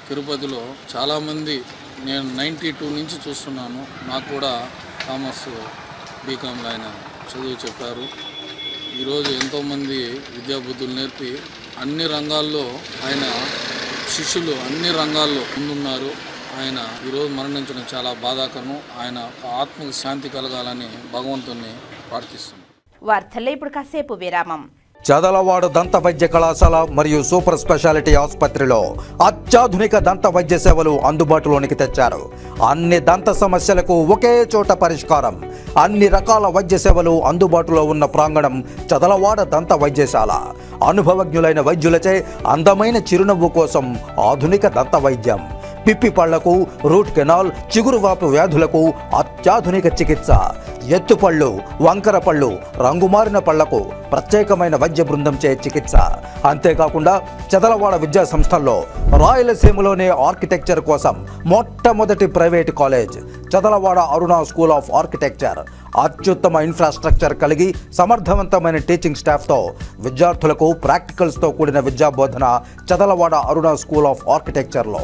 తిరుపతిలో చాలామంది, నేను 92 నుంచి చూస్తున్నాను, నాకు కూడా కామర్స్ బీకామ్లో ఆయన చదువు చెప్పారు. ఈరోజు ఎంతోమంది విద్యాబుద్ధులు నేర్పి అన్ని రంగాల్లో ఆయన శిష్యులు అన్ని రంగాల్లో ముందున్నారు. ఆయన ఈరోజు మరణించడం చాలా బాధాకరం. ఆయన ఆత్మకు శాంతి కలగాలని భగవంతుని ప్రార్థిస్తున్నాం. వార్తల్లో ఇప్పుడు కాసేపు విరామం. చదలవాడ దంత వైద్య కళాశాల మరియు సూపర్ స్పెషాలిటీ ఆసుపత్రిలో అత్యాధునిక దంత వైద్య సేవలు అందుబాటులోనికి తెచ్చారు. అన్ని దంత సమస్యలకు ఒకే చోట పరిష్కారం. అన్ని రకాల వైద్య సేవలు అందుబాటులో ఉన్న ప్రాంగణం చదలవాడ దంత వైద్యశాల. అనుభవజ్ఞులైన వైద్యులచే అందమైన చిరునవ్వు కోసం ఆధునిక దంత వైద్యం. పిప్పి పళ్లకు, రూట్ కెనాల్, చిగురువాపు వ్యాధులకు అత్యాధునిక చికిత్స. ఎత్తుపళ్ళు, వంకర పళ్ళు, రంగుమారిన పళ్లకు ప్రత్యేకమైన వైద్య బృందంచే చికిత్స. అంతేకాకుండా చదలవాడ విద్యా సంస్థల్లో రాయలసీమలోనే ఆర్కిటెక్చర్ కోసం మొట్టమొదటి private college Chadalavada Aruna school of architecture. అత్యుత్తమ ఇన్ఫ్రాస్ట్రక్చర్ కలిగి సమర్థవంతమైన టీచింగ్ స్టాఫ్తో విద్యార్థులకు ప్రాక్టికల్స్తో కూడిన విద్యాబోధన చదలవాడ అరుణ స్కూల్ ఆఫ్ ఆర్కిటెక్చర్లో.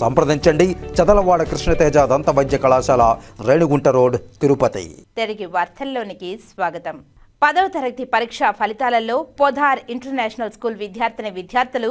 సంప్రదించండి చదలవాడ కృష్ణతేజ దంత వైద్య కళాశాల, రేణుగుంట రోడ్, తిరుపతి. తిరిగి వార్తల్లోనికి స్వాగతం. 10వ తరగతి పరీక్షా ఫలితాలలో పొధార్ ఇంటర్నేషనల్ స్కూల్ విద్యార్థులు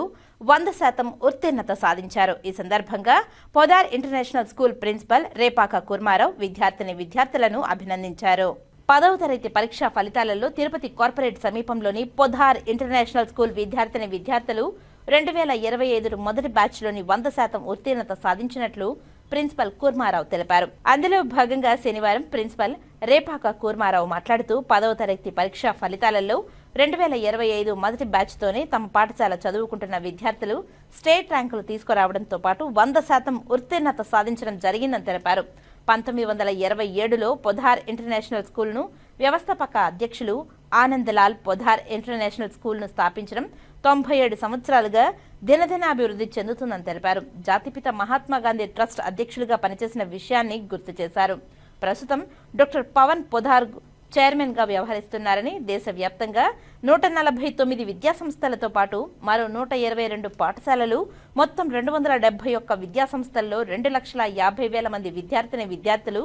100% ఉత్తీర్ణత సాధించారు. ఈ సందర్భంగా పొధార్ international school principal Repaka Kurma Rao విద్యార్థులను అభినందించారు. 10వ తరగతి పరీక్షా ఫలితాలలో తిరుపతి కార్పొరేట్ సమీపంలోని పొధార్ ఇంటర్నేషనల్ స్కూల్ విద్యార్థులు 2025 మొదటి బ్యాచ్లోని 100% ఉత్తీర్ణత సాధించినట్లు ప్రిన్సిపల్ కూర్మారావు తెలిపారు. అందులో భాగంగా శనివారం ప్రిన్సిపల్ రేపాక కూర్మారావు మాట్లాడుతూ 10వ తరగతి పరీక్షా ఫలితాలలో 2025 మొదటి బ్యాచ్తోనే తమ పాఠశాల చదువుకుంటున్న విద్యార్థులు స్టేట్ ర్యాంకులు తీసుకురావడంతో పాటు 100% ఉత్తీర్ణత సాధించడం జరిగిందని తెలిపారు. 1927లో పొధార్ ఇంటర్నేషనల్ స్కూల్ను వ్యవస్థాపక అధ్యక్షులు ఆనందలాల్ పొధార్ ఇంటర్నేషనల్ స్కూల్ను స్థాపించడం 97 సంవత్సరాలుగా దినదినాభివృద్ధి చెందుతుందని తెలిపారు. జాతిపిత మహాత్మాగాంధీ ట్రస్ట్ అధ్యక్షులుగా పనిచేసిన విషయాన్ని గుర్తు చేశారు. ప్రస్తుతం డాక్టర్ పవన్ పొధార్ చైర్మన్ గా వ్యవహరిస్తున్నారని, దేశవ్యాప్తంగా 149 విద్యాసంస్థలతో పాటు మరో 122 పాఠశాలలు, మొత్తం 271 విద్యాసంస్థల్లో 2,50,000 మంది విద్యార్థులు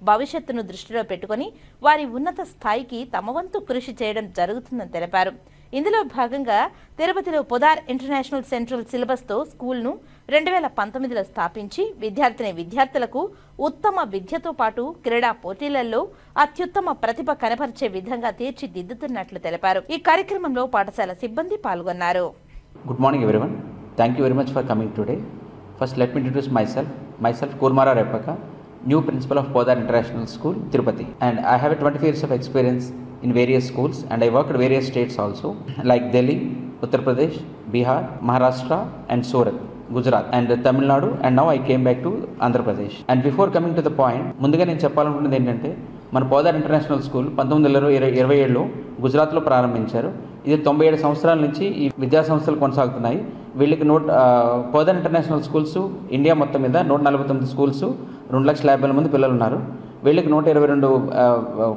భవిష్యత్తును దృష్టిలో పెట్టుకుని వారి ఉన్నత స్థాయికి తమ వంతు కృషి చేయడం జరుగుతుందని తెలిపారు. ఇందులో భాగంగా తిరుపతిలో పొధార్ ఇంటర్నేషనల్ సెంట్రల్ సిలబస్తో స్కూల్ను 2019లో స్థాపించి విద్యార్థులకు ఉత్తమ విద్యతో పాటు క్రీడా పోటీలలో అత్యుత్తమ ప్రతిభ కనపరిచే విధంగా తీర్చిదిద్దుతున్నట్లు తెలిపారు. ఈ కార్యక్రమంలో పాఠశాల సిబ్బంది పాల్గొన్నారు. Good morning everyone. Thank you very much for coming today. First let me introduce myself Kurmara Repaka, new principal of Podar International School, Tirupati, and I have a 25 years of experience in various schools, and I worked in various states also, like Delhi, Uttar Pradesh, Bihar, Maharashtra, and Surat, Gujarat, and Tamil Nadu, and now I came back to Andhra Pradesh. And before coming to the point, ముందుగా నేను చెప్పాలనుకున్నది ఏంటంటే మన Poddar international school 1927లో గుజరాత్లో ప్రారంభించారు. ఇది 97 సంవత్సరాల నుంచి ఈ విద్యా సంస్థలు కొనసాగుతున్నాయి. వీళ్ళకి పోదార్ ఇంటర్నేషనల్ స్కూల్స్ ఇండియా మొత్తం మీద 149 స్కూల్స్, 2,50,000 మంది పిల్లలు ఉన్నారు. వీళ్ళకి 122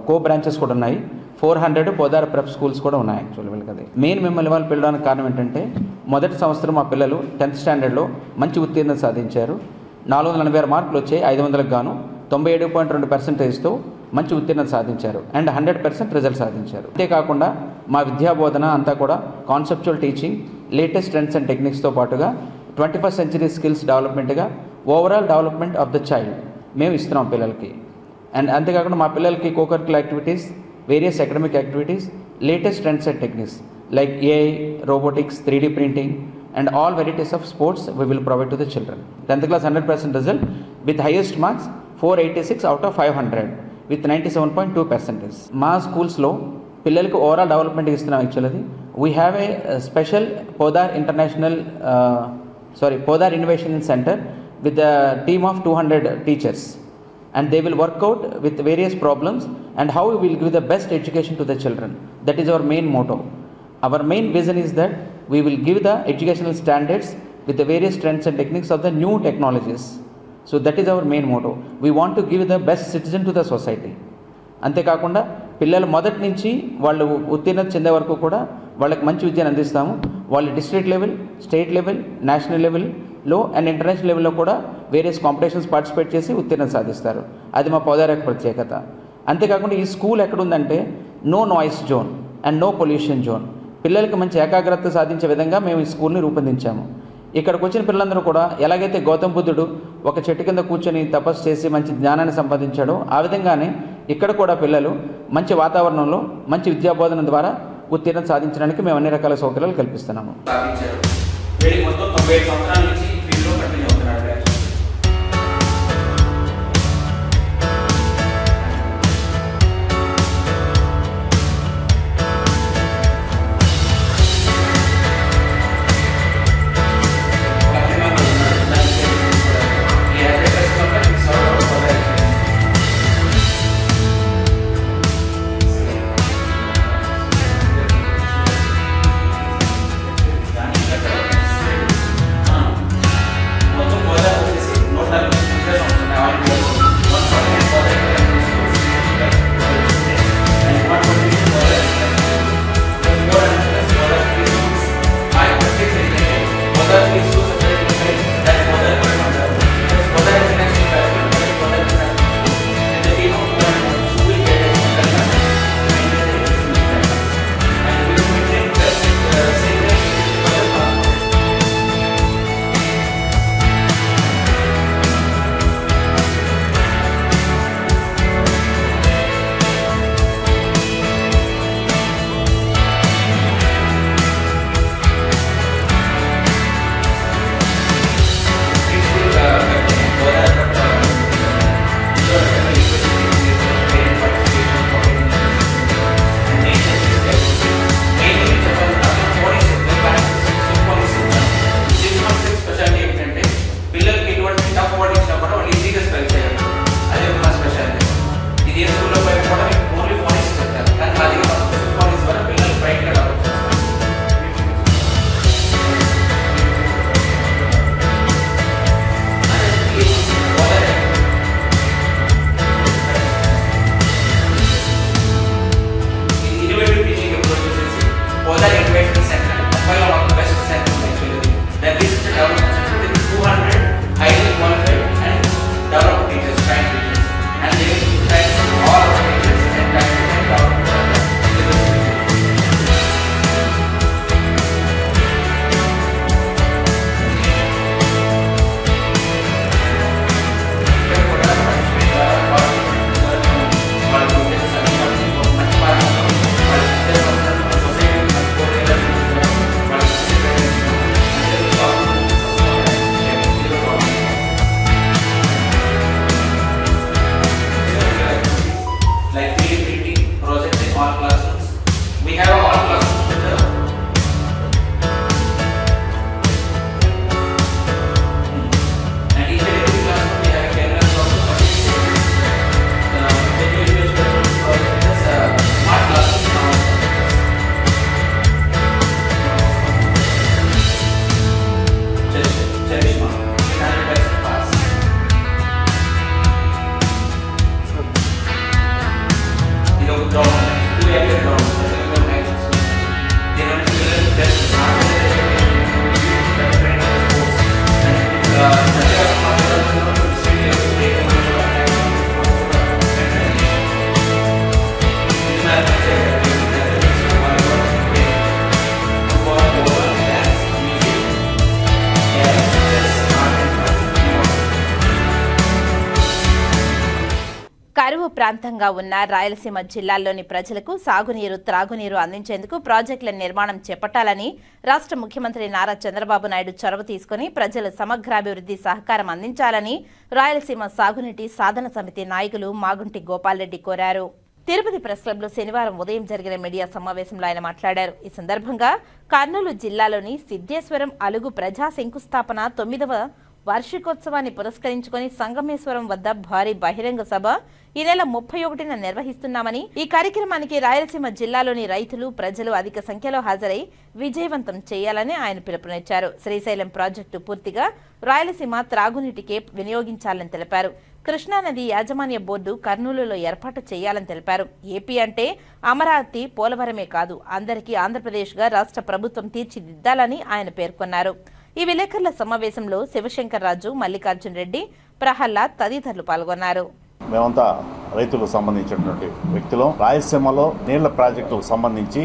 కో బ్రాంచెస్ కూడా ఉన్నాయి. 400 పోదార్ ప్రెప్ స్కూల్స్ కూడా ఉన్నాయి. యాక్చువల్లీ వీళ్ళకి అది మెయిన్ మిమ్మల్ని వాళ్ళు పిలవడానికి కారణం ఏంటంటే మొదటి సంవత్సరం మా పిల్లలు 10th స్టాండర్డ్లో మంచి ఉత్తీర్ణత సాధించారు. 486 మార్కులు వచ్చాయి. 500కు గాను 97.2%తో మంచి ఉత్తీర్ణత సాధించారు అండ్ 100% రిజల్ట్ సాధించారు. అంతేకాకుండా మా విద్యాబోధన అంతా కూడా conceptual teaching, latest trends and టెక్నిక్స్తో పాటుగా 21st సెంచరీ స్కిల్స్ డెవలప్మెంట్గా overall development of the child మేము ఇస్తున్నాం పిల్లలకి. అండ్ అంతేకాకుండా మా పిల్లలకి cocurricular activities, various academic activities, latest trends and techniques like AI, robotics, 3D printing and all varieties of sports we will provide to the children. 10th class 100% result with highest marks 486 out of 500 with 97.2%. మా స్కూల్స్లో పిల్లలకు overall development ఇస్తున్నాం. Actually we have a special Podar Podar innovation centre with a team of 200 teachers, and they will work out with various problems and how we will give the best education to the children. That is our main motto. Our main vision is that we will give the educational standards with the various trends and techniques of the new technologies. So that is our main motto. We want to give the best citizen to the society. అంతేకాకుండా పిల్లలు మొదటి నుంచి వాళ్ళు ఉత్తీర్ణత చెందే వరకు కూడా వాళ్ళకి మంచి విద్యను అందిస్తాము. వాళ్ళు district level, state level, national లెవెల్లో అండ్ ఇంటర్నేషనల్ లెవెల్లో కూడా వేరియస్ కాంపిటీషన్స్ పార్టిసిపేట్ చేసి ఉత్తీర్ణత సాధిస్తారు. అది మా పోదార్ యొక్క ప్రత్యేకత. అంతేకాకుండా ఈ స్కూల్ ఎక్కడుందంటే no noise zone and no pollution zone. పిల్లలకి మంచి ఏకాగ్రత సాధించే విధంగా మేము ఈ స్కూల్ని రూపొందించాము. ఇక్కడికి వచ్చిన పిల్లలందరూ కూడా ఎలాగైతే గౌతమ బుద్ధుడు ఒక చెట్టు కింద కూర్చొని తపస్సు చేసి మంచి జ్ఞానాన్ని సంపాదించాడో ఆ విధంగానే ఇక్కడ కూడా పిల్లలు మంచి వాతావరణంలో మంచి విద్యాబోధన ద్వారా ఉత్తీర్ణత సాధించడానికి మేము అన్ని రకాల సౌకర్యాలు కల్పిస్తున్నాము. కరువు ప్రాంతంగా ఉన్న రాయలసీమ జిల్లాల్లోని ప్రజలకు సాగునీరు, త్రాగునీరు అందించేందుకు ప్రాజెక్టుల నిర్మాణం చేపట్టాలని రాష్ట్ర ముఖ్యమంత్రి నారా చంద్రబాబు నాయుడు చొరవ తీసుకుని ప్రజల సమగ్రాభివృద్ధి సహకారం అందించాలని రాయలసీమ సాగునీటి సాధన సమితి నాయకులు మాగుంటి గోపాల్రెడ్డి కోరారు. తిరుపతి ప్రెస్ క్లబ్లో శనివారం ఉదయం జరిగిన మీడియా సమావేశంలో ఆయన మాట్లాడారు. ఈ సందర్భంగా కర్నూలు జిల్లాలోని సిద్ధేశ్వరం అలుగు ప్రజా శంకుస్థాపన 9వ వార్షికోత్సవాన్ని పురస్కరించుకుని సంగమేశ్వరం వద్ద భారీ బహిరంగ సభ ఈ నెల 31న నిర్వహిస్తున్నామని, ఈ కార్యక్రమానికి రాయలసీమ జిల్లాలోని రైతులు, ప్రజలు అధిక సంఖ్యలో హాజరై విజయవంతం చేయాలని ఆయన పిలుపునిచ్చారు. శ్రీశైలం ప్రాజెక్టు పూర్తిగా రాయలసీమ త్రాగునీటికే వినియోగించాలని తెలిపారు. కృష్ణానది యాజమాన్య బోర్డు కర్నూలులో ఏర్పాటు చేయాలని తెలిపారు. ఏపీ అంటే అమరావతి, పోలవరమే కాదు, అందరికీ ఆంధ్రప్రదేశ్గా రాష్ట్ర ప్రభుత్వం తీర్చిదిద్దాలని ఆయన పేర్కొన్నారు. ఈ విలేకరుల సమావేశంలో శివశంకర్ రాజు, మల్లికార్జున్ రెడ్డి, ప్రహ్లాద్ తదితరులు పాల్గొన్నారు. మేమంతా రైతులకు సంబంధించినటువంటి వ్యక్తులు. రాయలసీమలో నీళ్ల ప్రాజెక్టులకు సంబంధించి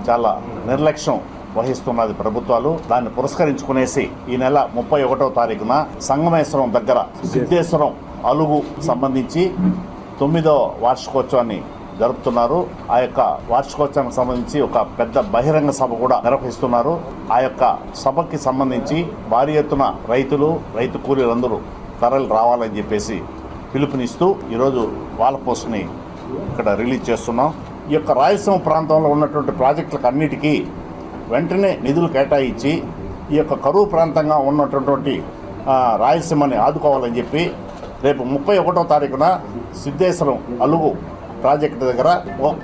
చాలా నిర్లక్ష్యం వహిస్తున్నది ప్రభుత్వాలు. దాన్ని పురస్కరించుకునేసి ఈ నెల 31వ తారీఖున సంగమేశ్వరం దగ్గర సిద్ధేశ్వరం అలుగు సంబంధించి 9వ వార్షికోత్సవాన్ని జరుపుతున్నారు. ఆ యొక్క వార్షికోత్సవానికి సంబంధించి ఒక పెద్ద బహిరంగ సభ కూడా నిర్వహిస్తున్నారు. ఆ యొక్క సభకి సంబంధించి భారీ ఎత్తున రైతులు, రైతు కూలీలందరూ తరలి రావాలని చెప్పేసి పిలుపునిస్తూ ఈరోజు వాల్ పోస్ట్ని ఇక్కడ రిలీజ్ చేస్తున్నాం. ఈ యొక్క రాయలసీమ ప్రాంతంలో ఉన్నటువంటి ప్రాజెక్టులకు అన్నిటికీ వెంటనే నిధులు కేటాయించి ఈ యొక్క కరువు ప్రాంతంగా ఉన్నటువంటి రాయలసీమని ఆదుకోవాలని చెప్పి రేపు 31వ తారీఖున సిద్ధేశ్వరం అలుగు ప్రాజెక్టు దగ్గర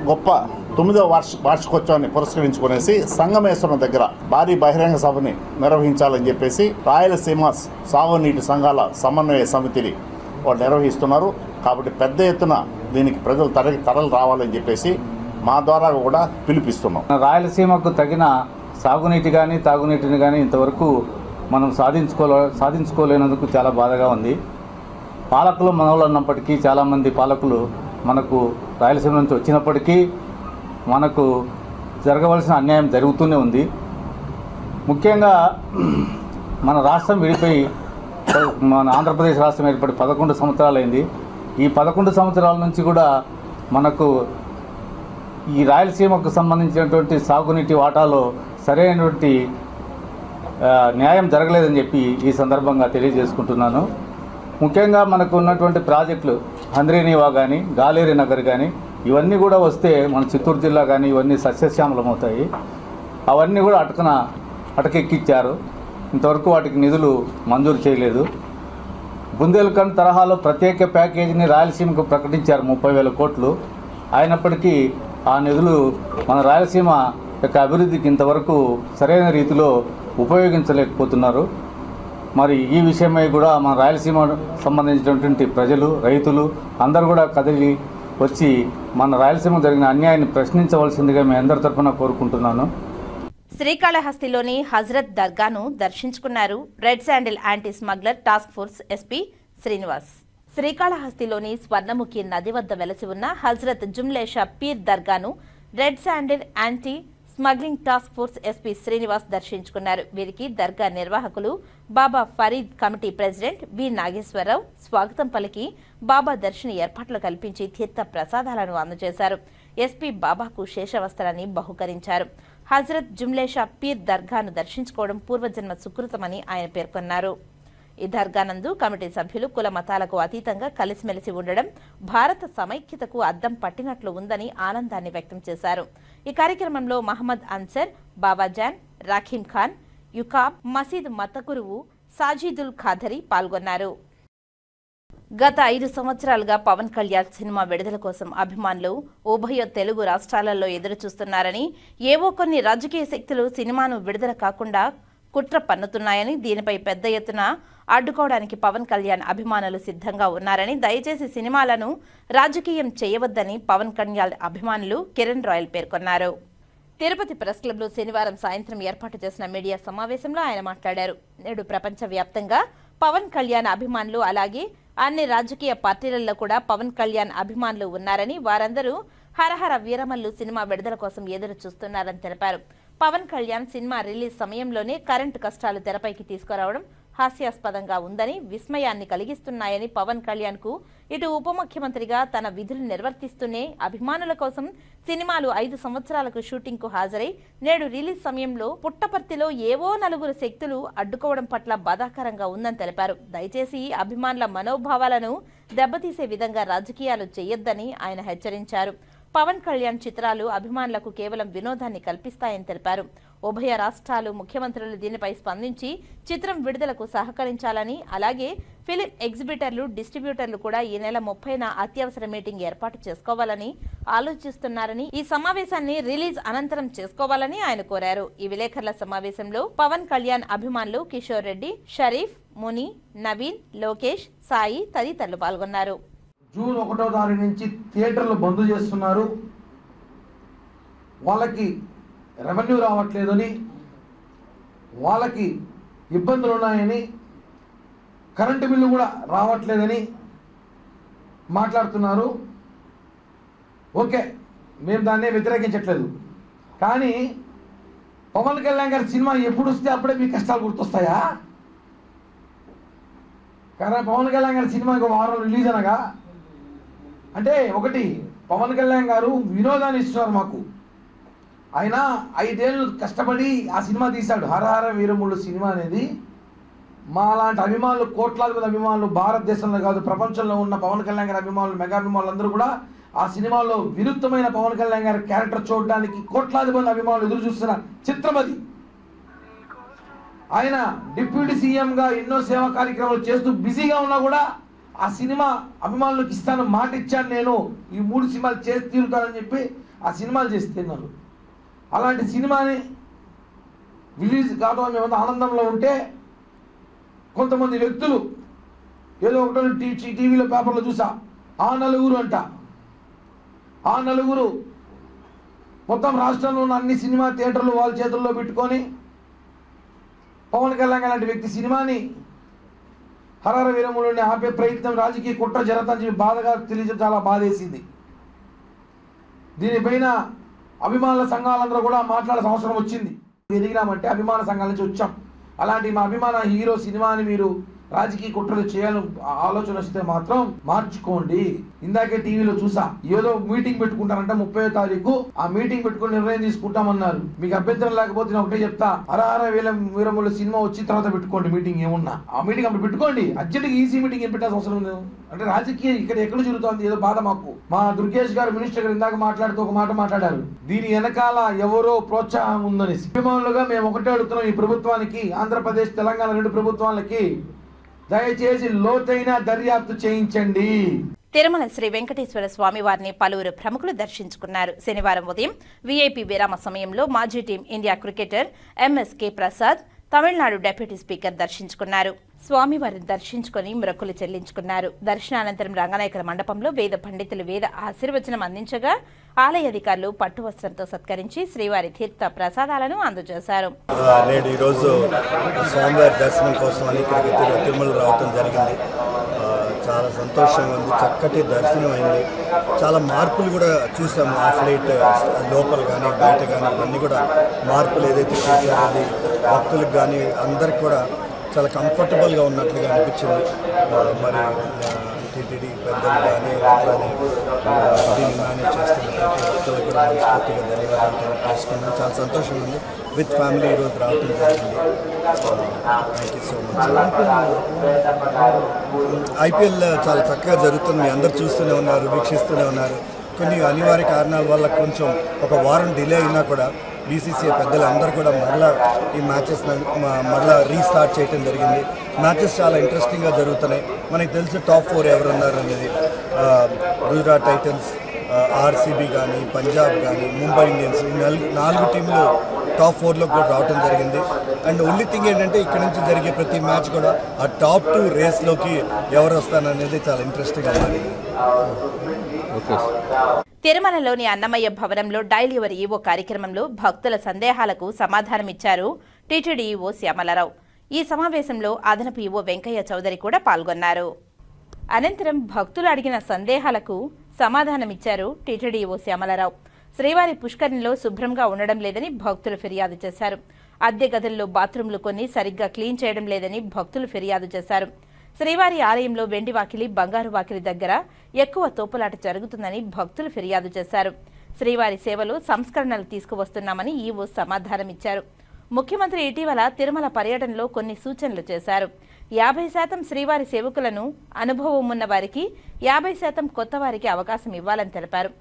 గొప్ప 9వ వార్షికోత్సవాన్ని పురస్కరించుకునేసి సంగమేశ్వరం దగ్గర భారీ బహిరంగ సభని నిర్వహించాలని చెప్పేసి రాయలసీమ సాగునీటి సంఘాల సమన్వయ సమితిని వాళ్ళు నిర్వహిస్తున్నారు. కాబట్టి పెద్ద ఎత్తున దీనికి ప్రజలు తరలి రావాలని చెప్పేసి మా ద్వారా కూడా పిలిపిస్తున్నాం. రాయలసీమకు తగిన సాగునీటి కానీ తాగునీటిని కానీ ఇంతవరకు మనం సాధించుకోలేనందుకు చాలా బాధగా ఉంది. పాలకులు మనలో ఉన్నప్పటికీ, చాలామంది పాలకులు మనకు రాయలసీమ నుంచి వచ్చినప్పటికీ మనకు జరగవలసిన అన్యాయం జరుగుతూనే ఉంది. ముఖ్యంగా మన రాష్ట్రం విడిపోయి, మన ఆంధ్రప్రదేశ్ రాష్ట్రం ఏర్పడి 11 సంవత్సరాలు అయింది. ఈ 11 సంవత్సరాల నుంచి కూడా మనకు ఈ రాయలసీమకు సంబంధించినటువంటి సాగునీటి వాటాలో సరైనటువంటి న్యాయం జరగలేదని చెప్పి ఈ సందర్భంగా తెలియజేసుకుంటున్నాను. ముఖ్యంగా మనకు ఉన్నటువంటి ప్రాజెక్టులు హంద్రీనీవా కానీ, గాలేరి నగర్ కానీ, ఇవన్నీ కూడా వస్తే మన చిత్తూరు జిల్లా కానీ ఇవన్నీ సస్యశ్యామలమవుతాయి. అవన్నీ కూడా అటకెక్కిచ్చారు. ఇంతవరకు వాటికి నిధులు మంజూరు చేయలేదు. బుందేల్ఖండ్ తరహాలో ప్రత్యేక ప్యాకేజీని రాయలసీమకు ప్రకటించారు 30,000 కోట్లు. అయినప్పటికీ ఆ నిధులు మన రాయలసీమ యొక్క అభివృద్ధికి ఇంతవరకు సరైన రీతిలో ఉపయోగించలేకపోతున్నారు. మరి ఈ విషయమై కూడా మన రాయలసీమ సంబంధించినటువంటి ప్రజలు, రైతులు అందరూ కూడా కదిలి వచ్చి మన రాయలసీమ జరిగిన అన్యాయాన్ని ప్రశ్నించవలసిందిగా మీ అందరి తరఫున కోరుకుంటున్నాను. శ్రీకాళహస్తిలోని హజ్రత్ దర్గాను దర్శించుకున్నారు red sandal anti smuggler task force SP Srinivas. శ్రీకాళహస్తిలోని స్వర్ణముఖి నది వద్ద వెలసి ఉన్న హజ్రత్ జుమ్లేషా పీర్ దర్గాను red sandal anti smuggling task force SP Srinivas దర్శించుకున్నారు. వీరికి దర్గా నిర్వాహకులు Baba Farid committee president B Nageswara Rao స్వాగతం పలికి బాబా దర్శన ఏర్పాట్లు కల్పించి తీర్థ ప్రసాదాలను అందజేశారు. ఎస్పీ బాబాకు శేషవస్త్రాన్ని బహుకరించారు. హజ్రత్ జుమ్లేషా పీర్ దర్గాను దర్శించుకోవడం పూర్వజన్మ సుకృతమని ఆయన పేర్కొన్నారు. ఈ దర్గానందు కమిటీ సభ్యులు కుల మతాలకు అతీతంగా కలిసిమెలిసి ఉండడం భారత సమైక్యతకు అద్దం పట్టినట్లు ఉందని ఆనందాన్ని వ్యక్తం చేశారు. ఈ కార్యక్రమంలో మహమ్మద్ అన్సర్, బాబాజాన్, రాఖీం ఖాన్, యుకాబ్, మసీద్ మత గురువు సాజీదుల్ ఖాదరి పాల్గొన్నారు. గత 5 సంవత్సరాలుగా పవన్ కళ్యాణ్ సినిమా విడుదల కోసం అభిమానులు ఉభయ తెలుగు రాష్ట్రాలలో ఎదురుచూస్తున్నారని, ఏవో కొన్ని రాజకీయ శక్తులు సినిమాను విడుదల కాకుండా కుట్ర పన్నుతున్నాయని, దీనిపై పెద్ద ఎత్తున అడ్డుకోవడానికి పవన్ కళ్యాణ్ అభిమానులు సిద్ధంగా ఉన్నారని, దయచేసి సినిమాలను రాజకీయం చేయవద్దని పవన్ కళ్యాణ్ అభిమానులు కిరణ్ రాయల్ పేర్కొన్నారు. తిరుపతి ప్రెస్ క్లబ్లో శనివారం సాయంత్రం ఏర్పాటు చేసిన మీడియా సమావేశంలో ఆయన మాట్లాడారు. నేడు ప్రపంచవ్యాప్తంగా పవన్ కళ్యాణ్ అభిమానులు, అలాగే అన్ని రాజకీయ పార్టీలలో కూడా పవన్ కళ్యాణ్ అభిమానులు ఉన్నారని, వారందరూ హరహర వీరమల్లు సినిమా విడుదల కోసం ఎదురు చూస్తున్నారని తెలిపారు. పవన్ కళ్యాణ్ సినిమా రిలీజ్ సమయంలోనే కరెంటు కష్టాలు తెరపైకి తీసుకురావడం హాస్యాస్పదంగా ఉందని, విస్మయాన్ని కలిగిస్తున్నాయని పవన్ కళ్యాణ్ కు ఇటు ఉప ముఖ్యమంత్రిగా తన విధులు నిర్వర్తిస్తూనే అభిమానుల కోసం సినిమాలు 5 సంవత్సరాలకు షూటింగ్ కు హాజరై నేడు రిలీజ్ సమయంలో పుట్టపర్తిలో ఏవో నలుగురు శక్తులు అడ్డుకోవడం పట్ల బాధాకరంగా ఉందని తెలిపారు. దయచేసి అభిమానుల మనోభావాలను దెబ్బతీసే విధంగా రాజకీయాలు చేయొద్దని ఆయన హెచ్చరించారు. పవన్ కళ్యాణ్ చిత్రాలు అభిమానులకు కేవలం వినోదాన్ని కల్పిస్తాయని తెలిపారు. ఉభయ రాష్ట్రాలు ముఖ్యమంత్రులు దీనిపై స్పందించి చిత్రం విడుదలకు సహకరించాలని, అలాగే ఫిలిం ఎగ్జిబిటర్లు, డిస్ట్రిబ్యూటర్లు కూడా ఈ నెల 30న అత్యవసర మీటింగ్ ఏర్పాటు చేసుకోవాలని ఆలోచిస్తున్నారని, ఈ సమావేశాన్ని రిలీజ్ అనంతరం చేసుకోవాలని ఆయన కోరారు. ఈ విలేకరుల సమావేశంలో పవన్ కళ్యాణ్ అభిమానులు కిషోర్ రెడ్డి, షరీఫ్, ముని, నవీన్, లోకేష్, సాయి తదితరులు పాల్గొన్నారు. జూన్ 1వ తారీఖు నుంచి థియేటర్లు బంద్ చేస్తున్నారు, వాళ్ళకి రెవెన్యూ రావట్లేదని, వాళ్ళకి ఇబ్బందులు ఉన్నాయని, కరెంటు బిల్లు కూడా రావట్లేదని మాట్లాడుతున్నారు. ఓకే, మేము దాన్నే వ్యతిరేకించట్లేదు. కానీ పవన్ కళ్యాణ్ గారి సినిమా ఎప్పుడు వస్తే అప్పుడే మీ కష్టాలు గుర్తొస్తాయా? కానీ పవన్ కళ్యాణ్ గారి సినిమా ఒక వారం రిలీజ్ అనగా అంటే ఒకటి పవన్ కళ్యాణ్ గారు వినోదాన్ని ఇస్తున్నారు మాకు. ఆయన 5 ఏళ్ళు కష్టపడి ఆ సినిమా తీశాడు. హరహర వీరములు సినిమా అనేది మా లాంటి అభిమానులు, కోట్లాది మంది అభిమానులు, భారతదేశంలో కాదు ప్రపంచంలో ఉన్న పవన్ కళ్యాణ్ గారి అభిమానులు, మెగా అభిమానులు అందరూ కూడా ఆ సినిమాలో వినూత్నమైన పవన్ కళ్యాణ్ గారి క్యారెక్టర్ చూడడానికి కోట్లాది మంది అభిమానులు ఎదురు చూస్తున్న చిత్రం అది. ఆయన డిప్యూటీ సీఎంగా ఎన్నో సేవా కార్యక్రమాలు చేస్తూ బిజీగా ఉన్నా కూడా ఆ సినిమా అభిమానులకు ఇస్తాను, మాట ఇచ్చాను, నేను ఈ 3 సినిమాలు చేసి తీరుతానని చెప్పి ఆ సినిమాలు చేసి తిన్నారు. అలాంటి సినిమాని రిలీజ్ కావడం మేమంతా ఆనందంలో ఉంటే కొంతమంది వ్యక్తులు ఏదో ఒకటో టీవీలో పేపర్లో చూసా, ఆ నలుగురు అంట, ఆ నలుగురు మొత్తం రాష్ట్రంలో ఉన్న అన్ని సినిమా థియేటర్లు వాళ్ళ చేతుల్లో పెట్టుకొని పవన్ కళ్యాణ్ లాంటి వ్యక్తి సినిమాని హరహర వీరములని ఆపే ప్రయత్నం, రాజకీయ కుట్ర జరుగుతుందని చెప్పి బాధగా తెలియజేయడం చాలా బాధేసింది. దీనిపైన అభిమానుల సంఘాలందరూ కూడా మాట్లాడాల్సిన అవసరం వచ్చింది. ఎదిగినామంటే అభిమాన సంఘాల నుంచి వచ్చాం. అలాంటి మా అభిమాన హీరో సినిమాని మీరు రాజకీయ కుట్రలు చేయాలని ఆలోచన వస్తే మాత్రం మార్చుకోండి. ఇందాకే టీవీలో చూసా, ఏదో మీటింగ్ పెట్టుకుంటారంట 30వ తారీఖు, ఆ మీటింగ్ పెట్టుకుని నిర్ణయం తీసుకుంటామన్నారు. మీకు అభ్యంతరం లేకపోతే నేను ఒకటే చెప్తా, హరహర వీరముల సినిమా వచ్చిన తర్వాత పెట్టుకోండి మీటింగ్. ఏమున్నా ఆ మీటింగ్ అప్పుడు పెట్టుకోండి. అర్జెంట్గా ఈజీ మీటింగ్ ఏం పెట్టాల్సిన అవసరం లేదు. అంటే రాజకీయం ఇక్కడ ఎక్కడ జరుగుతుంది ఏదో బాధ మాకు. మా దుర్గేష్ గారు మినిస్టర్ గారు ఇందాక మాట్లాడుతూ ఒక మాట మాట్లాడారు, దీని వెనకాల ఎవరో ప్రోత్సాహం ఉందని. అభిమానులుగా మేము ఒకటే అడుగుతున్నాం ఈ ప్రభుత్వానికి, ఆంధ్రప్రదేశ్ తెలంగాణ 2 ప్రభుత్వాలకి, దయచేసి లోతైన దర్యాప్తు చేయించండి. తిరుమల శ్రీ వెంకటేశ్వర స్వామి వారిని పలువురు ప్రముఖులు దర్శించుకున్నారు. శనివారం ఉదయం వీఐపీ విరామ సమయంలో మాజీ team India cricketer MSK Prasad, Tamil Nadu deputy speaker దర్శించుకున్నారు. స్వామివారిని దర్శించుకుని మొక్కులు చెల్లించుకున్నారు. దర్శనానంతరం రంగనాయకుల మండపంలో వేద పండితులు వేద ఆశీర్వచనం అందించగా ఆలయ అధికారులు పట్టు వస్త్రంతో సత్కరించి శ్రీవారి తీర్థ ప్రసాదాలను అందజేశారు. నేడు ఈరోజు స్వామివారి దర్శనం కోసం అని ఇక్కడికి తిరుమల రావటం జరిగింది. చాలా సంతోషంగా ఉంది, చక్కటి దర్శనం అయింది. చాలా మార్పులు కూడా చూసాము. ఆ ఫ్లైట్ లోపల కానీ బయట కానీ ఇవన్నీ కూడా మార్పులు ఏదైతే చేశారో అది భక్తులకు కానీ అందరికి కూడా చాలా కంఫర్టబుల్గా ఉన్నట్లుగా అనిపించింది. మరి టీటీడీ పెద్దలు కానీ అట్లానే దీన్ని మేనేజ్ చేస్తున్న ప్రతి భక్తులకు కూడా మనస్ఫూర్తిగా ధన్యవాదాలు తెలియజేసుకున్నాను. చాలా సంతోషంగా ఉంది. విత్ ఫ్యామిలీ ఈరోజు రావటం జరిగింది. Thank you so much. IPL చాలా చక్కగా జరుగుతుంది. మీ అందరు చూస్తూనే ఉన్నారు, వీక్షిస్తూనే ఉన్నారు. కొన్ని అనివార్య కారణాల వల్ల కొంచెం ఒక వారం డిలే అయినా కూడా బీసీసీఐ పెద్దలు అందరూ కూడా మరలా ఈ మ్యాచెస్ మరలా రీస్టార్ట్ చేయడం జరిగింది. మ్యాచెస్ చాలా ఇంట్రెస్టింగ్గా జరుగుతున్నాయి. మనకి తెలుసు టాప్ 4 ఎవరున్నారు అనేది. గుజరాత్ టైటన్స్, ఆర్సీబీ కానీ, పంజాబ్ కానీ, ముంబై ఇండియన్స్, ఈ 4 టీంలు టాప్ 4లో కూడా రావడం జరిగింది. అండ్ ఓన్లీ థింగ్ ఏంటంటే ఇక్కడ నుంచి జరిగే ప్రతి మ్యాచ్ కూడా ఆ టాప్ 2 రేస్లోకి ఎవరు వస్తారనేది చాలా ఇంట్రెస్టింగ్గా ఉంది. తిరుమలలోని అన్నమయ్య భవనంలో డైల్ యువర్ ఈవో కార్యక్రమంలో భక్తుల సందేహాలకు సమాధానమిచ్చారు టీటీడీ ఈవో శ్యామలరావు. ఈ సమావేశంలో అదనపు ఈవో వెంకయ్య చౌదరి కూడా పాల్గొన్నారు. అనంతరం భక్తులు అడిగిన సందేహాలకు సమాధానమిచ్చారు టీటీడీ ఈవో శ్యామలరావు. శ్రీవారి పుష్కరిణిలో శుభ్రంగా ఉండడం లేదని భక్తులు ఫిర్యాదు చేశారు. అద్దె గదుల్లో బాత్రూంలు కొన్ని సరిగ్గా క్లీన్ చేయడం లేదని భక్తులు ఫిర్యాదు చేశారు. శ్రీవారి ఆలయంలో వెండి వాకిలి, బంగారు వాకిలి దగ్గర ఎక్కువ తోపులాట జరుగుతుందని భక్తులు ఫిర్యాదు చేశారు. శ్రీవారి సేవలో సంస్కరణలు తీసుకువస్తున్నామని ఈవో సమాధానమిచ్చారు. ముఖ్యమంత్రి ఇటీవల తిరుమల పర్యటనలో కొన్ని సూచనలు చేశారు. 50% శ్రీవారి సేవకులను అనుభవం ఉన్న వారికి, 50% కొత్త వారికి అవకాశం ఇవ్వాలని తెలిపారు.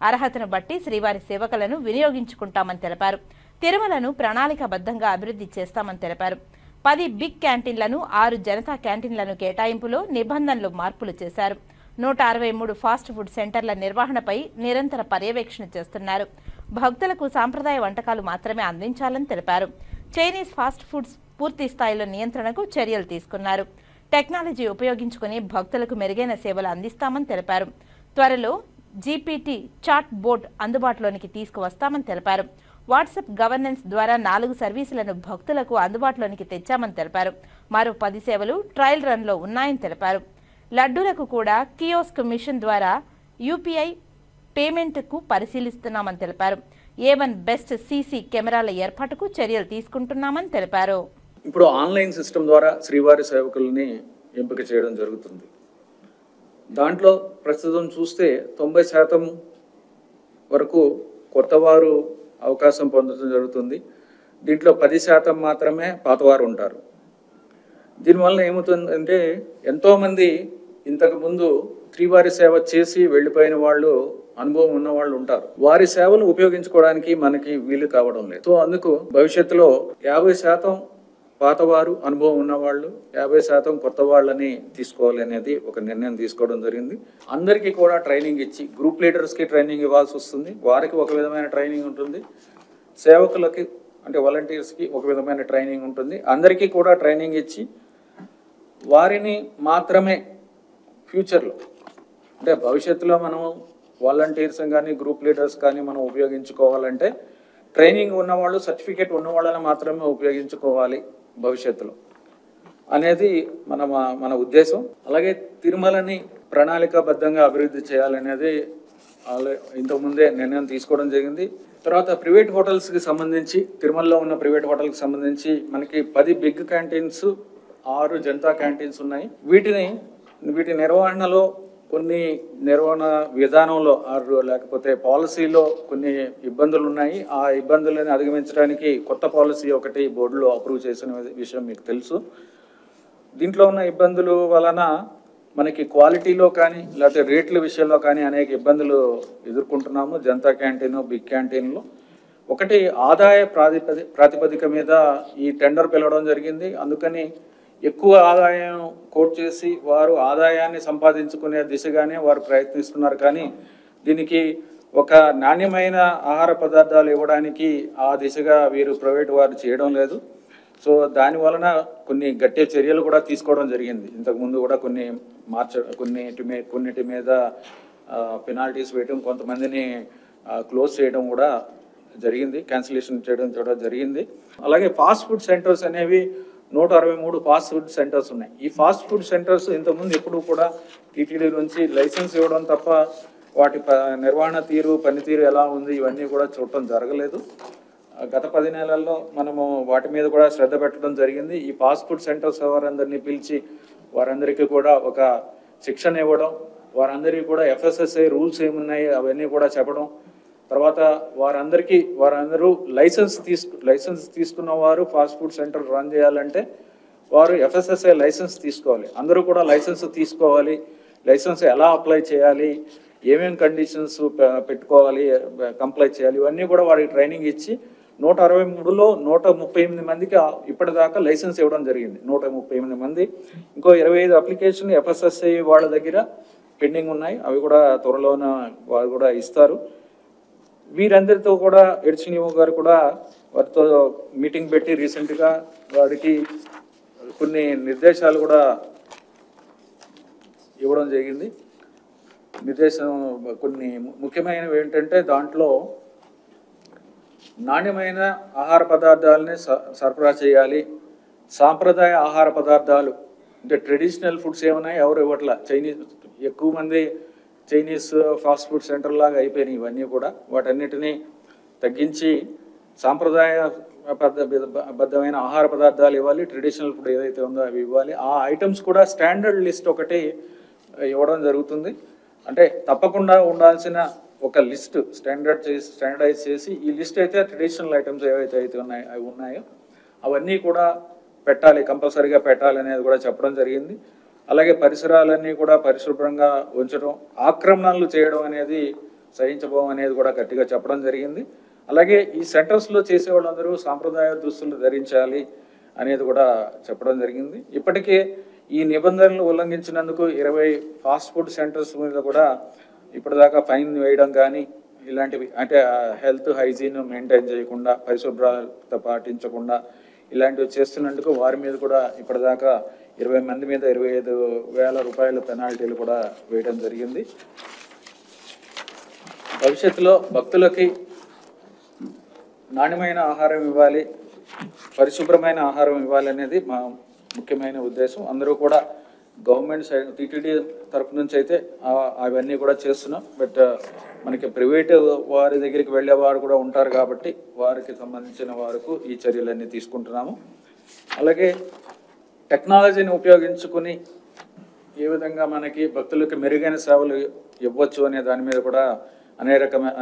అర్హతను బట్టి శ్రీవారి సేవకులను వినియోగించుకుంటామని తెలిపారు. తిరుమలను ప్రణాళికాబద్ధంగా అభివృద్ధి చేస్తామని తెలిపారు. 10 బిగ్ క్యాంటీన్లను, 6 జనతా క్యాంటీన్లను కేటాయింపులో నిబంధనలు మార్పులు చేశారు. 163 ఫాస్ట్ ఫుడ్ సెంటర్ల నిర్వహణపై నిరంతర పర్యవేక్షణ చేస్తున్నారు. భక్తులకు సాంప్రదాయ వంటకాలు మాత్రమే అందించాలని తెలిపారు. చైనీస్ ఫాస్ట్ ఫుడ్స్ పూర్తి స్థాయిలో నియంత్రణకు చర్యలు తీసుకున్నారు. టెక్నాలజీ ఉపయోగించుకుని భక్తులకు మెరుగైన సేవలు అందిస్తామని తెలిపారు. త్వరలో జీపీటీ చాట్ బోర్డ్ అందుబాటులోనికి తీసుకువస్తామని తెలిపారు. వాట్సాప్ గవర్నెన్స్ ద్వారా 4 సర్వీసులను భక్తులకు అందుబాటులోనికి తెచ్చామని తెలిపారు. మరో 10 సేవలు ట్రయల్ రన్లో ఉన్నాయని తెలిపారు. లడ్డూలకు కూడా కియోస్క్ మిషన్ ద్వారా యూపీఐ పేమెంట్కు పరిశీలిస్తున్నామని తెలిపారు. A1 బెస్ట్ సీసీ కెమెరాల ఏర్పాటుకు చర్యలు తీసుకుంటున్నామని తెలిపారు. ఇప్పుడు ఆన్లైన్ సిస్టమ్ ద్వారా శ్రీవారి సేవకుల్ని ఎంపిక చేయడం జరుగుతుంది. దాంట్లో ప్రస్తుతం చూస్తే 90% వరకు కొత్తవారు అవకాశం పొందడం జరుగుతుంది. దీంట్లో 10% మాత్రమే పాతవారు ఉంటారు. దీనివల్ల ఏమవుతుందంటే ఎంతోమంది ఇంతకుముందు శ్రీవారి సేవ చేసి వెళ్ళిపోయిన వాళ్ళు, అనుభవం ఉన్న వాళ్ళు ఉంటారు. వారి సేవలు ఉపయోగించుకోవడానికి మనకి వీలు కావడం లేదు. సో అందుకు భవిష్యత్తులో 50% పాతవారు, అనుభవం ఉన్నవాళ్ళు, 50% కొత్త వాళ్ళని తీసుకోవాలి అనేది ఒక నిర్ణయం తీసుకోవడం జరిగింది. అందరికీ కూడా ట్రైనింగ్ ఇచ్చి, గ్రూప్ లీడర్స్కి ట్రైనింగ్ ఇవ్వాల్సి వస్తుంది. వారికి ఒక విధమైన ట్రైనింగ్ ఉంటుంది. సేవకులకి అంటే వాలంటీర్స్కి ఒక విధమైన ట్రైనింగ్ ఉంటుంది. అందరికీ కూడా ట్రైనింగ్ ఇచ్చి వారిని మాత్రమే ఫ్యూచర్లో అంటే భవిష్యత్తులో మనం వాలంటీర్స్ కానీ గ్రూప్ లీడర్స్ కానీ మనం ఉపయోగించుకోవాలంటే ట్రైనింగ్ ఉన్నవాళ్ళు, సర్టిఫికేట్ ఉన్న వాళ్ళని మాత్రమే ఉపయోగించుకోవాలి భవిష్యత్తులో అనేది మన ఉద్దేశం. అలాగే తిరుమలని ప్రణాళికాబద్ధంగా అభివృద్ధి చేయాలనేది ఇంతకుముందే నిర్ణయం తీసుకోవడం జరిగింది. తర్వాత ప్రైవేట్ హోటల్స్కి సంబంధించి, తిరుమలలో ఉన్న ప్రైవేట్ హోటల్కి సంబంధించి మనకి 10 బిగ్ క్యాంటీన్స్, 6 జనతా క్యాంటీన్స్ ఉన్నాయి. వీటి నిర్వహణలో కొన్ని నిర్వహణ విధానంలో లేకపోతే పాలసీలో కొన్ని ఇబ్బందులు ఉన్నాయి. ఆ ఇబ్బందులను అధిగమించడానికి కొత్త పాలసీ ఒకటి బోర్డులో అప్రూవ్ చేసిన విషయం మీకు తెలుసు. దీంట్లో ఉన్న ఇబ్బందుల వలన మనకి క్వాలిటీలో కానీ లేకపోతే రేట్ల విషయంలో కానీ అనేక ఇబ్బందులు ఎదుర్కొంటున్నాము. జనతా క్యాంటీన్, బిగ్ క్యాంటీన్లో ఒకటి ఆదాయ ప్రాతిపదిక మీద ఈ టెండర్ పిలవడం జరిగింది. అందుకని ఎక్కువ ఆదాయం కోట్ చేసి వారు ఆదాయాన్ని సంపాదించుకునే దిశగానే వారు ప్రయత్నిస్తున్నారు. కానీ దీనికి ఒక నాణ్యమైన ఆహార పదార్థాలు ఇవ్వడానికి ఆ దిశగా వీరు ప్రైవేట్ వారు చేయడం లేదు. సో దాని వలన కొన్ని గట్టి చర్యలు కూడా తీసుకోవడం జరిగింది. ఇంతకుముందు కూడా కొన్నిటి మీద పెనాల్టీస్ వేయడం, కొంతమందిని క్లోజ్ చేయడం కూడా జరిగింది, క్యాన్సిలేషన్ చేయడం కూడా జరిగింది. అలాగే ఫాస్ట్ ఫుడ్ సెంటర్స్ అనేవి 163 ఫాస్ట్ ఫుడ్ సెంటర్స్ ఉన్నాయి. ఈ ఫాస్ట్ ఫుడ్ సెంటర్స్ ఇంతకుముందు ఎప్పుడు కూడా టీటీడీ నుంచి లైసెన్స్ ఇవ్వడం తప్ప వాటి నిర్వహణ తీరు, పనితీరు ఎలా ఉంది ఇవన్నీ కూడా చూడటం జరగలేదు. గత 10 నెలల్లో మనము వాటి మీద కూడా శ్రద్ధ పెట్టడం జరిగింది. ఈ ఫాస్ట్ ఫుడ్ సెంటర్స్ వారందరినీ పిలిచి వారందరికీ కూడా ఒక శిక్షణ ఇవ్వడం, వారందరికీ కూడా FSSAI రూల్స్ ఏమున్నాయి అవన్నీ కూడా చెప్పడం, తర్వాత వారందరూ లైసెన్స్ తీసుకున్న వారు ఫాస్ట్ ఫుడ్ సెంటర్ రన్ చేయాలంటే వారు FSSAI లైసెన్స్ తీసుకోవాలి. అందరూ కూడా లైసెన్స్ తీసుకోవాలి. లైసెన్స్ ఎలా అప్లై చేయాలి, ఏమేమి కండిషన్స్ పెట్టుకోవాలి, కంప్లై చేయాలి, ఇవన్నీ కూడా వారికి ట్రైనింగ్ ఇచ్చి 163లో 138 మందికి ఇప్పటిదాకా లైసెన్స్ ఇవ్వడం జరిగింది. 138 మంది. ఇంకో 25 అప్లికేషన్ FSSAI వాళ్ళ దగ్గర పెండింగ్ ఉన్నాయి. అవి కూడా త్వరలోన వారు కూడా ఇస్తారు. వీరందరితో కూడా ఎడ్చినియో గారు కూడా వారితో మీటింగ్ పెట్టి రీసెంట్గా వారికి కొన్ని నిర్దేశాలు కూడా ఇవ్వడం జరిగింది. కొన్ని ముఖ్యమైనవి ఏంటంటే దాంట్లో నాణ్యమైన ఆహార పదార్థాలని సరఫరా చేయాలి. సాంప్రదాయ ఆహార పదార్థాలు అంటే ట్రెడిషనల్ ఫుడ్స్ ఏమన్నాయి ఎవరు ఇవ్వట్లా. ఎక్కువ మంది చైనీస్ ఫాస్ట్ ఫుడ్ సెంటర్ లాగా అయిపోయినాయి ఇవన్నీ కూడా. వాటన్నిటినీ తగ్గించి సాంప్రదాయ బద్ధమైన ఆహార పదార్థాలు ఇవ్వాలి, ట్రెడిషనల్ ఫుడ్ ఏదైతే ఉందో అవి ఇవ్వాలి. ఆ ఐటమ్స్ కూడా స్టాండర్డ్ లిస్ట్ ఒకటి ఇవ్వడం జరుగుతుంది. అంటే తప్పకుండా ఉండాల్సిన ఒక లిస్ట్ స్టాండర్డైజ్ చేసి ఈ లిస్ట్ అయితే ట్రెడిషనల్ ఐటమ్స్ ఏవైతే ఉన్నాయో అవన్నీ కూడా పెట్టాలి, కంపల్సరీగా పెట్టాలి అనేది కూడా చెప్పడం జరిగింది. అలాగే పరిసరాలన్నీ కూడా పరిశుభ్రంగా ఉంచడం, ఆక్రమణలు చేయడం అనేది సహించబోం అనేది కూడా గట్టిగా చెప్పడం జరిగింది. అలాగే ఈ సెంటర్స్లో చేసే వాళ్ళందరూ సాంప్రదాయ దుస్తులు ధరించాలి అనేది కూడా చెప్పడం జరిగింది. ఇప్పటికే ఈ నిబంధనలు ఉల్లంఘించినందుకు 20 ఫాస్ట్ ఫుడ్ సెంటర్స్ మీద కూడా ఇప్పటిదాకా ఫైన్ వేయడం కానీ ఇలాంటివి, అంటే హెల్త్ హైజీన్ మెయింటైన్ చేయకుండా, పరిశుభ్రత పాటించకుండా ఇలాంటివి చేస్తున్నందుకు వారి మీద కూడా ఇప్పటిదాకా 20 మంది మీద 25,000 రూపాయల పెనాల్టీలు కూడా వేయడం జరిగింది. భవిష్యత్తులో భక్తులకి నాణ్యమైన ఆహారం ఇవ్వాలి, పరిశుభ్రమైన ఆహారం ఇవ్వాలి అనేది మా ముఖ్యమైన ఉద్దేశం. అందరూ కూడా గవర్నమెంట్ సైడ్ టీటీడీ తరఫు నుంచి అయితే అవన్నీ కూడా చేస్తున్నాం. బట్ మనకి ప్రైవేట్ వారి దగ్గరికి వెళ్ళేవారు కూడా ఉంటారు కాబట్టి వారికి సంబంధించిన వరకు ఈ చర్యలన్నీ తీసుకుంటున్నాము. అలాగే టెక్నాలజీని ఉపయోగించుకుని ఏ విధంగా మనకి భక్తులకి మెరుగైన సేవలు ఇవ్వచ్చు అనే దాని మీద కూడా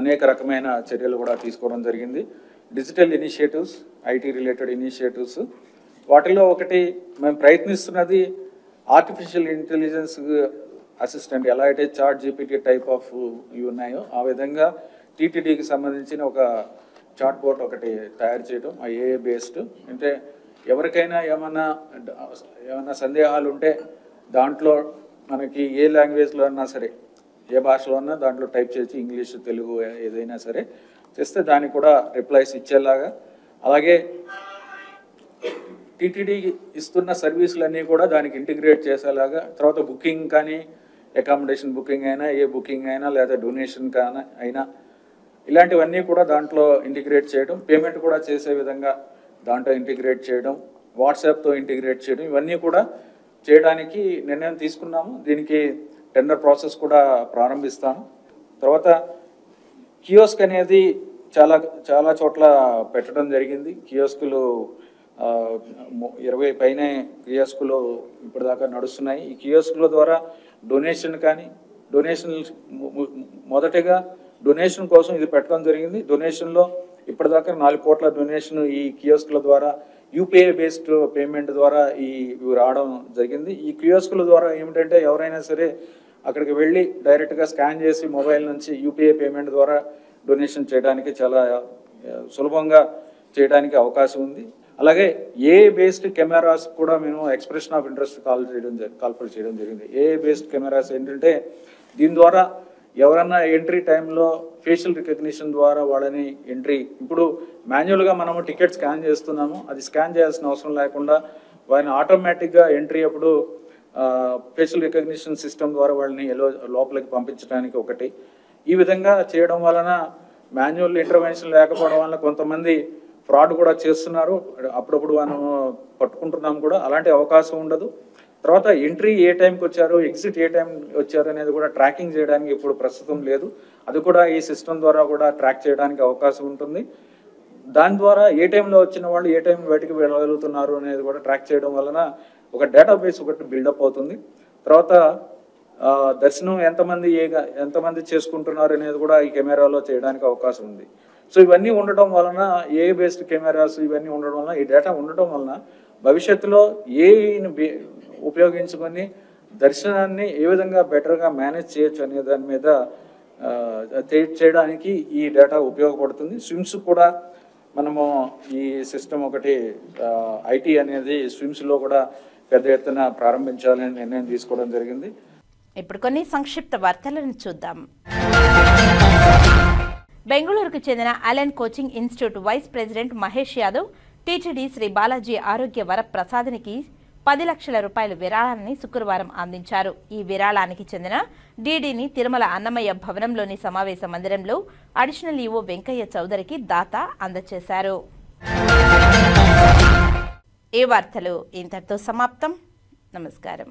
అనేక రకమైన చర్యలు కూడా తీసుకోవడం జరిగింది. Digital initiatives, IT related initiatives, వాటిలో ఒకటి మేము ప్రయత్నిస్తున్నది ఆర్టిఫిషియల్ ఇంటెలిజెన్స్ అసిస్టెంట్. ఎలా అయితే చాట్ జీపీటీ టైప్ ఆఫ్ ఇవి ఉన్నాయో ఆ విధంగా టీటీడీకి సంబంధించిన ఒక చాట్ బోట్ ఒకటి తయారు చేయడం, ఏఏ బేస్డ్. అంటే ఎవరికైనా ఏమన్నా సందేహాలు ఉంటే దాంట్లో మనకి ఏ లాంగ్వేజ్లో అన్నా సరే, ఏ భాషలో అన్నా దాంట్లో టైప్ చేసి ఇంగ్లీష్, తెలుగు ఏదైనా సరే చేస్తే దానికి కూడా రిప్లైస్ ఇచ్చేలాగా, అలాగే టీటీడీ ఇస్తున్న సర్వీసులన్నీ కూడా దానికి ఇంటిగ్రేట్ చేసేలాగా, తర్వాత బుకింగ్ కానీ, అకామిడేషన్ బుకింగ్ అయినా, ఏ బుకింగ్ అయినా, లేదా డొనేషన్ కానీ అయినా ఇలాంటివన్నీ కూడా దాంట్లో ఇంటిగ్రేట్ చేయడం, పేమెంట్ కూడా చేసే విధంగా దాంట్లో ఇంటిగ్రేట్ చేయడం, వాట్సాప్తో ఇంటిగ్రేట్ చేయడం, ఇవన్నీ కూడా చేయడానికి నిర్ణయం తీసుకున్నాము. దీనికి టెండర్ ప్రాసెస్ కూడా ప్రారంభిస్తాను. తర్వాత కియోస్క్ అనేది చాలా చోట్ల పెట్టడం జరిగింది. కియోస్కులు 20 పైనే కియోస్కులు ఇప్పటిదాకా నడుస్తున్నాయి. ఈ కియోస్కుల ద్వారా డొనేషన్ కానీ, మొదటగా డొనేషన్ కోసం ఇది పెట్టడం జరిగింది. డొనేషన్లో ఇప్పటిదాకా 4 కోట్ల డొనేషన్ ఈ కియోస్కుల ద్వారా, యూపీఐ బేస్డ్ పేమెంట్ ద్వారా ఇవి రావడం జరిగింది. ఈ కియోస్కుల ద్వారా ఏమిటంటే ఎవరైనా సరే అక్కడికి వెళ్ళి డైరెక్ట్గా స్కాన్ చేసి మొబైల్ నుంచి యూపీఐ పేమెంట్ ద్వారా డొనేషన్ చేయడానికి చాలా సులభంగా చేయడానికి అవకాశం ఉంది. అలాగే ఏ బేస్డ్ కెమెరాస్ కూడా మేము ఎక్స్ప్రెషన్ ఆఫ్ ఇంట్రెస్ట్ కాల్ఫర్ చేయడం జరిగింది. ఏ బేస్డ్ కెమెరాస్ ఏంటంటే దీని ద్వారా ఎవరన్నా ఎంట్రీ టైంలో ఫేషియల్ రికగ్నిషన్ ద్వారా వాళ్ళని ఎంట్రీ, ఇప్పుడు మాన్యువల్గా మనము టికెట్ స్కాన్ చేస్తున్నాము, అది స్కాన్ చేయాల్సిన అవసరం లేకుండా వారిని ఆటోమేటిక్గా ఎంట్రీ అప్పుడు ఫేషియల్ రికగ్నిషన్ సిస్టమ్ ద్వారా వాళ్ళని లోపలికి పంపించడానికి ఒకటి. ఈ విధంగా చేయడం వలన మాన్యువల్ ఇంటర్వెన్షన్ లేకపోవడం వల్ల కొంతమంది ఫ్రాడ్ కూడా చేస్తున్నారు. అప్పుడప్పుడు మనము పట్టుకుంటున్నాం కూడా, అలాంటి అవకాశం ఉండదు. తర్వాత ఎంట్రీ ఏ టైంకి వచ్చారు, ఎగ్జిట్ ఏ టైం వచ్చారు అనేది కూడా ట్రాకింగ్ చేయడానికి ఇప్పుడు ప్రస్తుతం లేదు. అది కూడా ఈ సిస్టమ్ ద్వారా కూడా ట్రాక్ చేయడానికి అవకాశం ఉంటుంది. దాని ద్వారా ఏ టైంలో వచ్చిన వాళ్ళు ఏ టైం బయటికి వెళ్ళగలుగుతున్నారు అనేది కూడా ట్రాక్ చేయడం వలన ఒక డేటాబేస్ ఒకటి బిల్డప్ అవుతుంది. తర్వాత దర్శనం ఎంతమంది చేసుకుంటున్నారు అనేది కూడా ఈ కెమెరాలో చేయడానికి అవకాశం ఉంది. సో ఇవన్నీ ఉండటం వలన, ఏ బేస్డ్ కెమెరాస్ ఇవన్నీ ఉండడం వలన, ఈ డేటా ఉండటం వలన భవిష్యత్తులో ఏఐని ఉపయోగించుకొని దర్శనాన్ని ఏ విధంగా బెటర్గా మేనేజ్ చేయొచ్చు అనే దాని మీద చేయడానికి ఈ డేటా ఉపయోగపడుతుంది. స్విమ్స్ కూడా మనము ఈ సిస్టమ్ ఒకటి ఐటీ అనేది స్విమ్స్లో కూడా పెద్ద ఎత్తున ప్రారంభించాలని నిర్ణయం తీసుకోవడం జరిగింది. ఇప్పుడు కొన్ని సంక్షిప్త వార్తలను చూద్దాం. బెంగళూరుకు చెందిన Allen coaching institute vice president Mahesh Yadav TTD Sri Balaji ఆరోగ్య వరప్రసాద్నికి 10 లక్షల రూపాయల విరాళాన్ని శుక్రవారం అందించారు. ఈ విరాళానికి చెందిన డీడీని తిరుమల అన్నమయ్య భవనంలోని సమావేశ మందిరంలో అడిషనల్ ఈవో వెంకయ్య చౌదరికి దాత అందజేశారు. ఈ వార్తలు ఇంతటితో సమాప్తం. నమస్కారం.